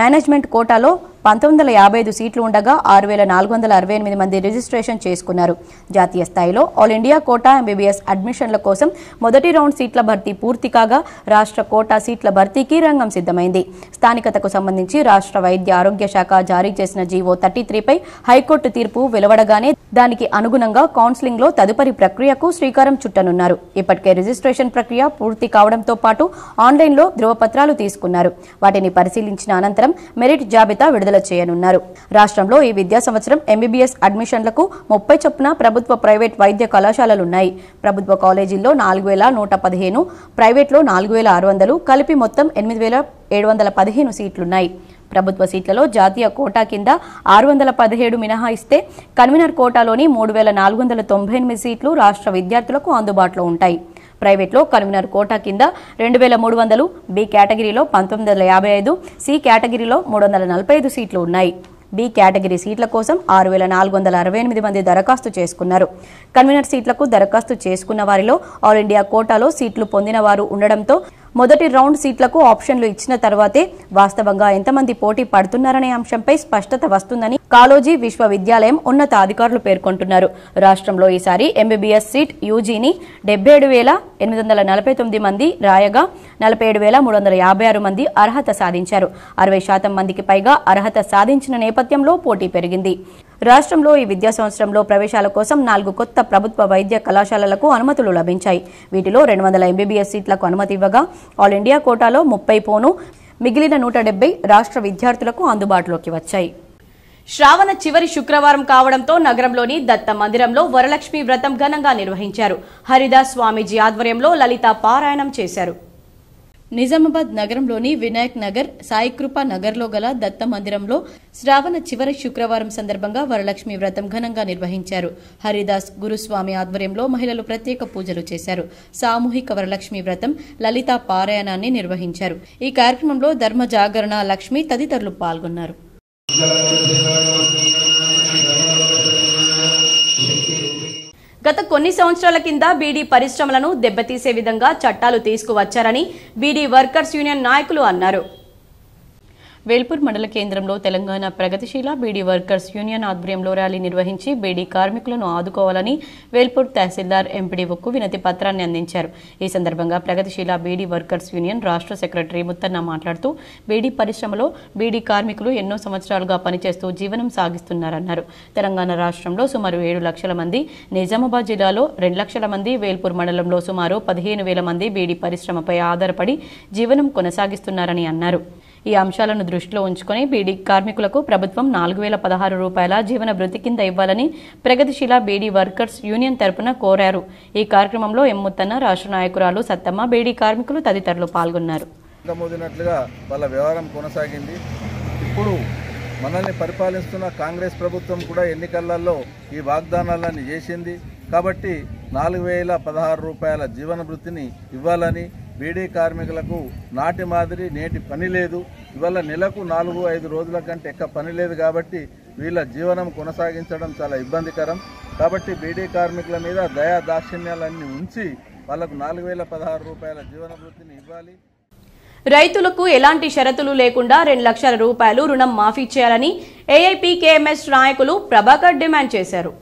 మేనేజ్మెంట్ కోటాలో 1955 సీట్లు ఉండగా 6,468 మంది రిజిస్ట్రేషన్ చేసుకున్నారు. జాతీయ స్థాయిలో ఆల్ ఇండియా కోటా ఎంబీబీఎస్ అడ్మిషన్ల కోసం మొదటి రౌండ్ సీట్ల భర్తీ పూర్తి కాగా రాష్ట్ర కోటా సీట్ల భర్తీకి రంగం సిద్ధమైంది. స్థానికతకు సంబంధించి రాష్ట్ర వైద్య ఆరోగ్య శాఖ జారీ చేసిన జీవో 33పై హైకోర్టు తీర్పు వెలువడగానే దానికి అనుగుణంగా కౌన్సిలింగ్లో తదుపరి ప్రక్రియకు శ్రీకారం చుట్టనున్నారు. ఇప్పటికే రిజిస్ట్రేషన్ ప్రక్రియ పూర్తి కావడంతో పాటు ఆన్లైన్లో ధృవపత్రాలు తీసుకున్నారు. వాటిని పరిశీలించిన అనంతరం మెరిట్ జాబితా విడుదల చేయనున్నారు. రాష్ట్రంలో ఈ విద్యా సంవత్సరం ఎంబీబీఎస్ అడ్మిషన్లకు 30 చొప్పున ప్రభుత్వ, ప్రైవేట్ వైద్య కళాశాలలున్నాయి. ప్రభుత్వ కాలేజీల్లో 4,115, ప్రైవేట్లో 4,600 కలిపి మొత్తం 8,715 సీట్లున్నాయి. ప్రభుత్వ సీట్లలో జాతీయ కోటా కింద 617 మినహాయిస్తే కన్వీనర్ కోటాలోని 3,498 సీట్లు రాష్ట్ర విద్యార్థులకు అందుబాటులో ఉంటాయి. ప్రైవేట్లో కన్వీనర్ కోటా కింద 2,300, బి కేటగిరీలో 1955, సి కేటగిరీలో 345 సీట్లు ఉన్నాయి. బి కేటగిరీ సీట్ల కోసం 6,468 మంది దరఖాస్తు చేసుకున్నారు. కన్వీనర్ సీట్లకు దరఖాస్తు చేసుకున్న వారిలో ఆల్ ఇండియా కోటాలో సీట్లు పొందిన వారు ఉండడంతో మొదటి రౌండ్ సీట్లకు ఆప్షన్లు ఇచ్చిన తర్వాతే వాస్తవంగా ఎంతమంది పోటీ పడుతున్నారనే అంశంపై స్పష్టత వస్తుందని కాళోజీ విశ్వవిద్యాలయం ఉన్నతాధికారులు పేర్కొంటున్నారు. రాష్ట్రంలో ఈసారి ఎంబీబీఎస్ సీట్ యూజీని 77,849 మంది రాయగా 47,356 మంది అర్హత సాధించారు. 60% మందికి పైగా అర్హత సాధించిన నేపథ్యంలో పోటీ పెరిగింది. రాష్ట్రంలో ఈ విద్యా సంవత్సరంలో ప్రవేశాల కోసం 4 కొత్త ప్రభుత్వ వైద్య కళాశాలలకు అనుమతులు లభించాయి. వీటిలో 200 ఎంబీబీఎస్ సీట్లకు అనుమతి ఇవ్వగా ఆల్ ఇండియా కోటాలో 30 పోను, మిగిలిన 170 రాష్ట్ర విద్యార్థులకు అందుబాటులోకి వచ్చాయి. శ్రావణ చివరి శుక్రవారం కావడంతో నగరంలోని దత్త మందిరంలో వరలక్ష్మి వ్రతం ఘనంగా నిర్వహించారు. హరిదాస్ స్వామీజీ ఆధ్వర్యంలో లలిత పారాయణం చేశారు. నిజామాబాద్ నగరంలోని వినాయక్ నగర్, సాయికృప నగర్లో గల దత్త మందిరంలో శ్రావణ చివరి శుక్రవారం సందర్భంగా వరలక్ష్మి వ్రతం ఘనంగా నిర్వహించారు. హరిదాస్ గురుస్వామి ఆధ్వర్యంలో మహిళలు ప్రత్యేక పూజలు చేశారు. సామూహిక వరలక్ష్మి వ్రతం, లలితా పారాయణాన్ని నిర్వహించారు. ఈ కార్యక్రమంలో ధర్మ జాగరణ లక్ష్మి తదితరులు పాల్గొన్నారు. గత కొన్ని సంవత్సరాల కింద బీడీ పరిశ్రమలను దెబ్బతీసే విధంగా చట్టాలు తీసుకువచ్చారని బీడీ వర్కర్స్ యూనియన్ నాయకులు అన్నారు. వేల్పూర్ మండల కేంద్రంలో తెలంగాణ ప్రగతిశీల బీడీ వర్కర్స్ యూనియన్ ఆధ్వర్యంలో ర్యాలీ నిర్వహించి బీడీ కార్మికులను ఆదుకోవాలని వేల్పూర్ తహసీల్దార్ ఎంపీడీఓకు వినతి పత్రాన్ని అందించారు. ఈ సందర్భంగా ప్రగతిశీల బీడీ వర్కర్స్ యూనియన్ రాష్ట్ర సెక్రటరీ ముత్తన్న మాట్లాడుతూ బీడీ పరిశ్రమలో బీడీ కార్మికులు ఎన్నో సంవత్సరాలుగా పనిచేస్తూ జీవనం సాగిస్తున్నారన్నారు. తెలంగాణ రాష్ట్రంలో సుమారు 7 లక్షల మంది, నిజామాబాద్ జిల్లాలో 2 లక్షల మంది, వేల్పూర్ మండలంలో సుమారు 15,000 మంది బీడీ పరిశ్రమపై ఆధారపడి జీవనం కొనసాగిస్తున్నారని అన్నారు. ఈ అంశాలను దృష్టిలో ఉంచుకొని బీడీ కార్మికులకు ప్రభుత్వం 4,016 రూపాయల జీవన భృతి కింద ఇవ్వాలని ప్రగతిశీల బీడీ వర్కర్స్ యూనియన్ తరపున కోరారు. ఈ కార్యక్రమంలో ఎం ముత్తన్న, రాష్ట్ర నాయకురాలు సత్తమ్మ, బీడీ కార్మికులు తదితరులు పాల్గొన్నారు. వాళ్ళ వ్యవహారం కొనసాగింది. ఇప్పుడు మనల్ని పరిపాలిస్తున్న కాంగ్రెస్ ప్రభుత్వం కూడా ఎన్నికలలో ఈ వాగ్దానాలన్నీ చేసింది. కాబట్టి 4,016 రూపాయల జీవన భృతిని ఇవ్వాలని, బీడీ కార్మికులకు నాటి మాదిరి నేటి పని లేదు, ఇవాళ నెలకు 4-5 రోజుల కంటే ఎక్కువ పని లేదు. కాబట్టి వీళ్ళ జీవనం కొనసాగించడం చాలా ఇబ్బందికరం. కాబట్టి బీడీ కార్మికుల మీద దయా దాక్షిణ్యాలన్నీ ఉంచి వాళ్లకు 4,016 రూపాయల జీవన భృతిని ఇవ్వాలి. రైతులకు ఎలాంటి షరతులు లేకుండా 2 లక్షల రూపాయలు రుణం మాఫీ చేయాలని ఏఐపీకేఎంఎస్ నాయకులు ప్రభాకర్ డిమాండ్ చేశారు.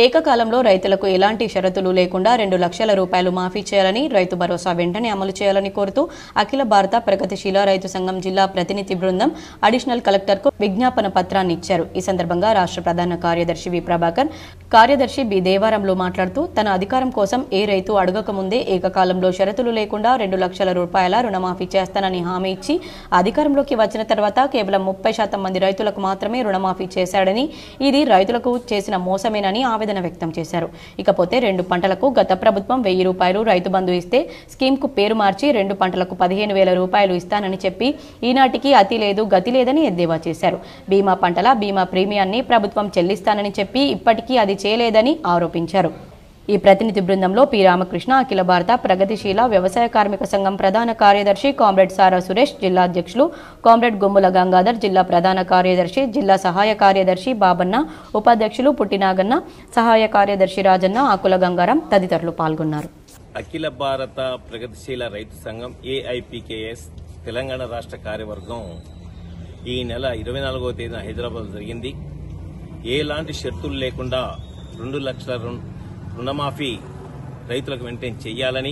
ఏకకాలంలో రైతులకు ఎలాంటి షరతులు లేకుండా 2 లక్షల రూపాయలు మాఫీ చేయాలని, రైతు భరోసా వెంటనే అమలు చేయాలని కోరుతూ అఖిల భారత ప్రగతిశీల రైతు సంఘం జిల్లా ప్రతినిధి బృందం అడిషనల్ కలెక్టర్కు విజ్ఞాపన పత్రాన్ని ఇచ్చారు. ఈ సందర్భంగా రాష్ట్ర ప్రధాన కార్యదర్శి వి ప్రభాకర్, కార్యదర్శి బి దేవారంలో మాట్లాడుతూ తన అధికారం కోసం ఏ రైతు అడగకముందే ఏకకాలంలో షరతులు లేకుండా 2 లక్షల రూపాయల రుణమాఫీ చేస్తానని హామీ ఇచ్చి అధికారంలోకి వచ్చిన తర్వాత కేవలం 30% మంది రైతులకు మాత్రమే రుణమాఫీ చేశాడని, ఇది రైతులకు చేసిన మోసమేనని ఆవేదన వ్యక్తం చేశారు. ఇకపోతే 2 పంటలకు గత ప్రభుత్వం 1,000 రూపాయలు రైతు బంధు ఇస్తే స్కీమ్కు పేరు మార్చి 2 పంటలకు 15,000 రూపాయలు ఇస్తానని చెప్పి ఈనాటికి అతి లేదు గతి లేదని ఎద్దేవా చేశారు. బీమా పంటల బీమా ప్రీమియాన్ని ప్రభుత్వం చెల్లిస్తానని చెప్పి ఇప్పటికీ అది చేయలేదని ఆరోపించారు. ఈ ప్రతినిధి బృందంలో పి రామకృష్ణ, అఖిల భారత ప్రగతిశీల వ్యవసాయ కార్మిక సంఘం ప్రధాన కార్యదర్శి కామ్రేడ్ సారా సురేష్, జిల్లా అధ్యక్షులు కామ్రేడ్ గుమ్ముల గంగాధర్, జిల్లా ప్రధాన కార్యదర్శి, జిల్లా సహాయ కార్యదర్శి బాబన్న, ఉపాధ్యక్షులు పుట్టినాగన్న, సహాయ కార్యదర్శి రాజన్న, ఆకుల గంగారాం తదితరులు పాల్గొన్నారు. అఖిల భారత ప్రగతిశీల రైతు సంఘం ఏఐపీకేఎస్ తెలంగాణ రాష్ట్ర కార్యవర్గం ఈ నెల 24వ తేదీన హైదరాబాద్ జరిగింది. ఎలాంటి షరతులు లేకుండా 2 లక్షల రుణమాఫీ రైతులకు వెంటనే చేయాలని,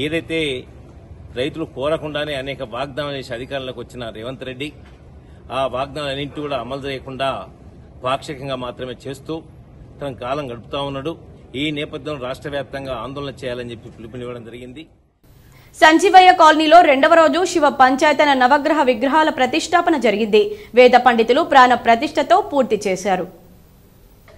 ఏదైతే రైతులు కోరకుండానే అనేక వాగ్దానాలు చేసి అధికారంలోకి వచ్చిన రేవంత్ రెడ్డి ఆ వాగ్దానాలన్నింటి కూడా అమలు చేయకుండా పాక్షికంగా మాత్రమే చేస్తూ తన కాలం గడుపుతా ఉన్నాడు. ఈ నేపథ్యంలో రాష్ట్ర వ్యాప్తంగా ఆందోళన చేయాలని చెప్పి పిలుపునివ్వడం జరిగింది. సంజీవయ్య కాలనీలో 2వ రోజు శివ పంచాయతన నవగ్రహ విగ్రహాల ప్రతిష్టాపన జరిగింది. వేద పండితులు ప్రాణ ప్రతిష్టతో పూర్తి చేశారు.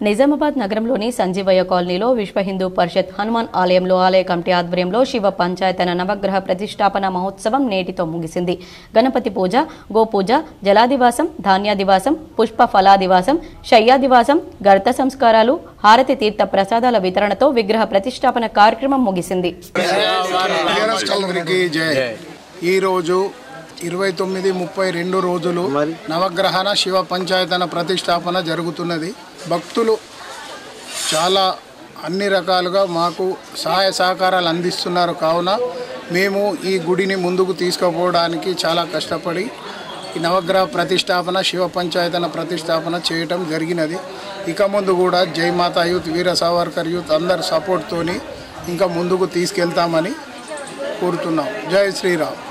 నిజామాబాద్ నగరంలోని సంజీవయ్య కాలనీలో విశ్వ హిందూ పరిషత్ హనుమాన్ ఆలయంలో ఆలయ కమిటీ ఆధ్వర్యంలో శివ పంచాయతన నవగ్రహ ప్రతిష్టాపన మహోత్సవం నేటితో ముగిసింది. గణపతి పూజ, గోపూజ, జలాదివాసం, ధాన్యాదివాసం, పుష్ప ఫలాదివాసం, శయ్యాదివాసం, గర్త సంస్కారాలు, హారతి తీర్థ ప్రసాదాల వితరణతో విగ్రహ ప్రతిష్టాపన కార్యక్రమం ముగిసింది. ఈరోజు 29-32 రోజులు నవగ్రహణ శివ పంచాయతన ప్రతిష్టాపన జరుగుతున్నది. భక్తులు చాలా అన్ని రకాలుగా మాకు సహాయ సహకారాలు అందిస్తున్నారు. కావున మేము ఈ గుడిని ముందుకు తీసుకుపోవడానికి చాలా కష్టపడి ఈ నవగ్రహ ప్రతిష్టాపన శివ పంచాయతన ప్రతిష్టాపన చేయటం జరిగినది. ఇక ముందు కూడా జై మాతా యూత్, వీర సావర్కర్ యూత్ అందరి సపోర్ట్తోని ఇంకా ముందుకు తీసుకెళ్తామని కోరుతున్నాం. జై శ్రీరామ్.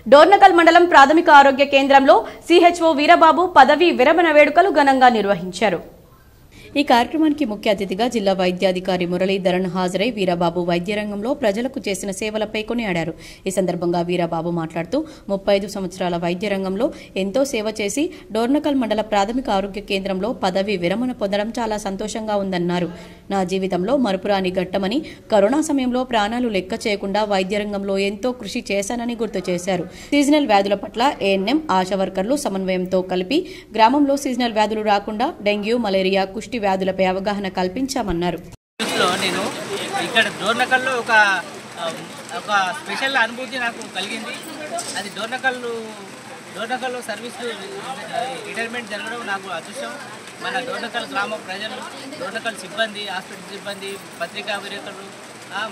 డోర్నకల్ మండలం ప్రాథమిక ఆరోగ్య కేంద్రంలో సిహెచ్ఓ వీరబాబు పదవీ విరమణ వేడుకలు ఘనంగా నిర్వహించారు. ఈ కార్యక్రమానికి ముఖ్య అతిథిగా జిల్లా వైద్యాధికారి మురళీధరన్ హాజరై వీరబాబు వైద్య రంగంలో ప్రజలకు చేసిన సేవలపై కొనియాడారు. ఈ సందర్భంగా వీరబాబు మాట్లాడుతూ 35 సంవత్సరాల వైద్య రంగంలో ఎంతో సేవ చేసి డోర్నకల్ మండల ప్రాథమిక ఆరోగ్య కేంద్రంలో పదవీ విరమణ పొందడం చాలా సంతోషంగా ఉందన్నారు. నా జీవితంలో మరుపురాని ఘట్టమని, కరోనా సమయంలో ప్రాణాలు లెక్క చేయకుండా వైద్య రంగంలో ఎంతో కృషి చేశానని గుర్తు చేశారు. సీజనల్ వ్యాధుల పట్ల ఏఎన్ఎం, ఆశా వర్కర్లు సమన్వయంతో కలిపి గ్రామంలో సీజనల్ వ్యాధులు రాకుండా డెంగ్యూ, మలేరియా, కుష్టి వ్యాధులపై అవగాహన కల్పించామన్నారు. నేను ఇక్కడ డోర్నకల్లో ఒక స్పెషల్ అనుభూతి నాకు కలిగింది. అది డోర్నకల్లో సర్వీస్ రిటైర్మెంట్ జరగడం నాకు అదృష్టం. మన డోర్నకల్ గ్రామ ప్రజలు, డోర్నకల్ సిబ్బంది, హాస్పిటల్ సిబ్బంది, పత్రికా విలేకరులు,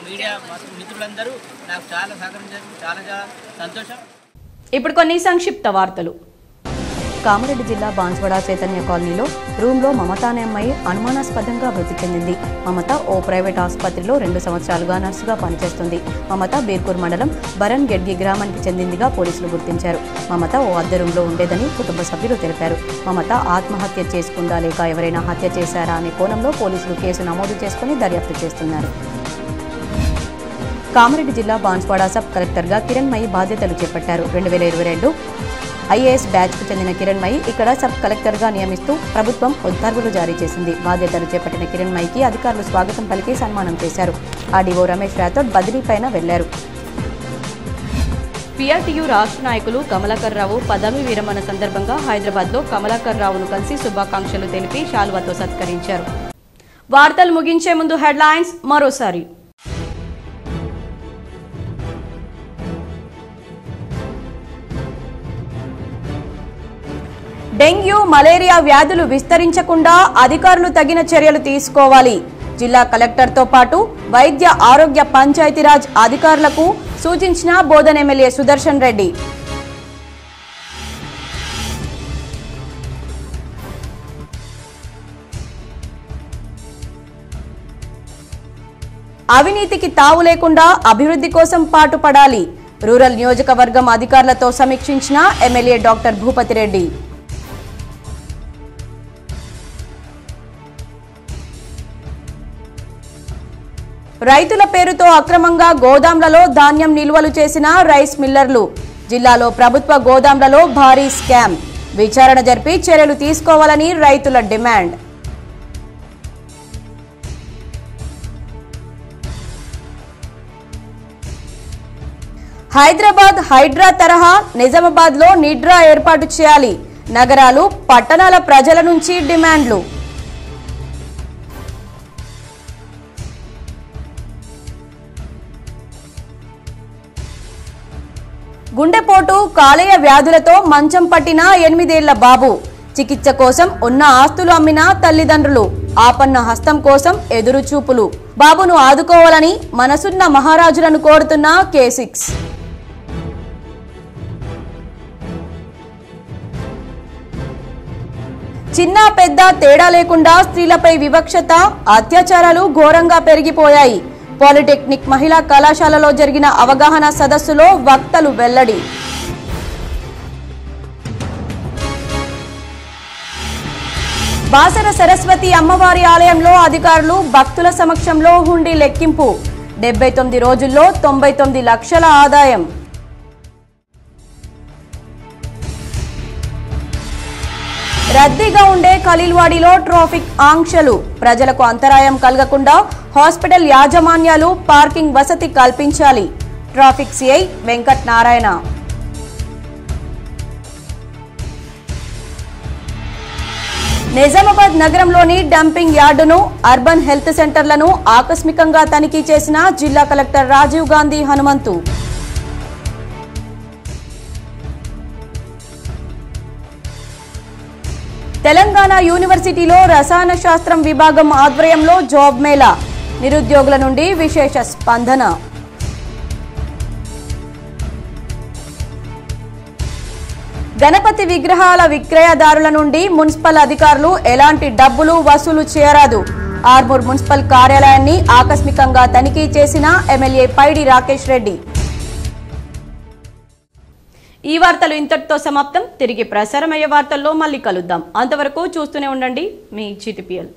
మీడియా మిత్రులందరూ నాకు చాలా సహకరించారు. చాలా సంతోషం. ఇప్పుడు కొన్ని సంక్షిప్త వార్తలు. కామారెడ్డి జిల్లా బాన్స్వాడ చైతన్య కాలనీలో రూమ్లో మమత అనే అమ్మాయి అనుమానాస్పదంగా మృతి చెందింది. మమత ఓ ప్రైవేట్ ఆసుపత్రిలో 2 సంవత్సరాలుగా నర్సుగా పనిచేస్తుంది. మమత బీర్కూర్ మండలం బరన్ గెడ్గి గ్రామానికి చెందిందిగా పోలీసులు గుర్తించారు. మమత ఓ అద్దె రూమ్లో ఉండేదని కుటుంబ సభ్యులు తెలిపారు. మమత ఆత్మహత్య చేసుకుందా లేక ఎవరైనా హత్య చేశారా అనే కోణంలో పోలీసులు కేసు నమోదు చేసుకుని దర్యాప్తు చేస్తున్నారు. కామారెడ్డి జిల్లా బాన్స్వాడ సబ్ కలెక్టర్గా కిరణ్మయి బాధ్యతలు చేపట్టారు. 2022 ఐఏఎస్ బ్యాచ్కు చెందిన కిరణ్మయి ఇక్కడ సబ్ కలెక్టర్గా నియమిస్తూ ప్రభుత్వం ఉత్తర్వులు జారీ చేసింది. బాధ్యతలు చేపట్టిన కిరణ్మయికి అధికారులు స్వాగతం పలికి సన్మానం చేశారు. ఆర్డీఓ రమేష్ రాథోడ్ బదిలీపైన వెళ్లారు. పిఆర్టీయూ రాష్ట్ర నాయకులు కమలాకర్ రావు పదవి విరమణ సందర్భంగా హైదరాబాద్లో కమలాకర్ రావును కలిసి శుభాకాంక్షలు తెలిపి శాలువాతో సత్కరించారు. వార్తలు ముగించే ముందు హెడ్లైన్స్ మరోసారి. డెంగ్యూ, మలేరియా వ్యాధులు విస్తరించకుండా అధికారులు తగిన చర్యలు తీసుకోవాలి. జిల్లా కలెక్టర్తో పాటు వైద్య ఆరోగ్య పంచాయతీరాజ్ అధికారులకు సూచించిన బోధన్ ఎమ్మెల్యే సుదర్శన్ రెడ్డి. అవినీతికి తావు లేకుండా అభివృద్ధి కోసం పాటుపడాలి. రూరల్ నియోజకవర్గం అధికారులతో సమీక్షించిన ఎమ్మెల్యే డాక్టర్ భూపతి రెడ్డి. రైతుల పేరుతో అక్రమంగా గోదాంలలో ధాన్యం నిల్వలు చేసిన రైస్ మిల్లర్లు. జిల్లాలో ప్రభుత్వ గోదాంలలో భారీ స్కామ్. విచారణ జరిపి చర్యలు తీసుకోవాలని రైతుల డిమాండ్. హైదరాబాద్ హైడ్రా తరహా నిజామాబాద్లో నిడ్రా ఏర్పాటు చేయాలి. నగరాలు, పట్టణాల ప్రజల నుంచి డిమాండ్లు. గుండెపోటు, కాలేయ వ్యాధులతో మంచం పట్టిన 8 ఏళ్ల బాబు. చికిత్స కోసం ఉన్న ఆస్తులు అమ్మిన తల్లిదండ్రులు. ఆపన్న హస్తం కోసం ఎదురుచూపులు. బాబును ఆదుకోవాలని మనసున్న మహారాజులను కోరుతున్న K6. చిన్న పెద్ద తేడా లేకుండా స్త్రీలపై వివక్షత, అత్యాచారాలు ఘోరంగా పెరిగిపోయాయి. పాలిటెక్నిక్ మహిళా కళాశాలలో జరిగిన అవగాహన సదస్సులో వక్తలు వెల్లడి. బాసర సరస్వతి అమ్మవారి ఆలయంలో అధికారులు భక్తుల సమక్షంలో హుండీ లెక్కింపు. 79 రోజుల్లో 99 లక్షల ఆదాయం. రద్దీగా ఉండే ఖలీల్వాడిలో ట్రాఫిక్ ఆంక్షలు. ప్రజలకు అంతరాయం కలగకుండా హాస్పిటల్ యాజమాన్యాలు పార్కింగ్ వసతి కల్పించాలి. Traffic CI Venkat Narayana. నిజామాబాద్ నగరంలోని డంపింగ్ యార్డును, అర్బన్ హెల్త్ సెంటర్లను ఆకస్మికంగా తనిఖీ చేసిన జిల్లా కలెక్టర్ రాజీవ్ గాంధీ హనుమంతు. తెలంగాణ యూనివర్సిటీలో రసాయన శాస్త్రం విభాగం ఆధ్వర్యంలో జాబ్ మేళా. నిరుద్యోగుల నుండి విశేష స్పందన. గణపతి విగ్రహాల విక్రయదారుల నుండి మున్సిపల్ అధికారులు ఎలాంటి డబ్బులు వసూలు చేయరాదు. ఆర్మూర్ మున్సిపల్ కార్యాలయాన్ని ఆకస్మికంగా తనిఖీ చేసిన ఎమ్మెల్యే పైడి రాకేష్ రెడ్డి. ఈ వార్తలు ఇంతటితో సమాప్తం. తిరిగి ప్రసారమయ్యే వార్తల్లో మళ్ళీ కలుద్దాం. అంతవరకు చూస్తూనే ఉండండి మీ GTPL.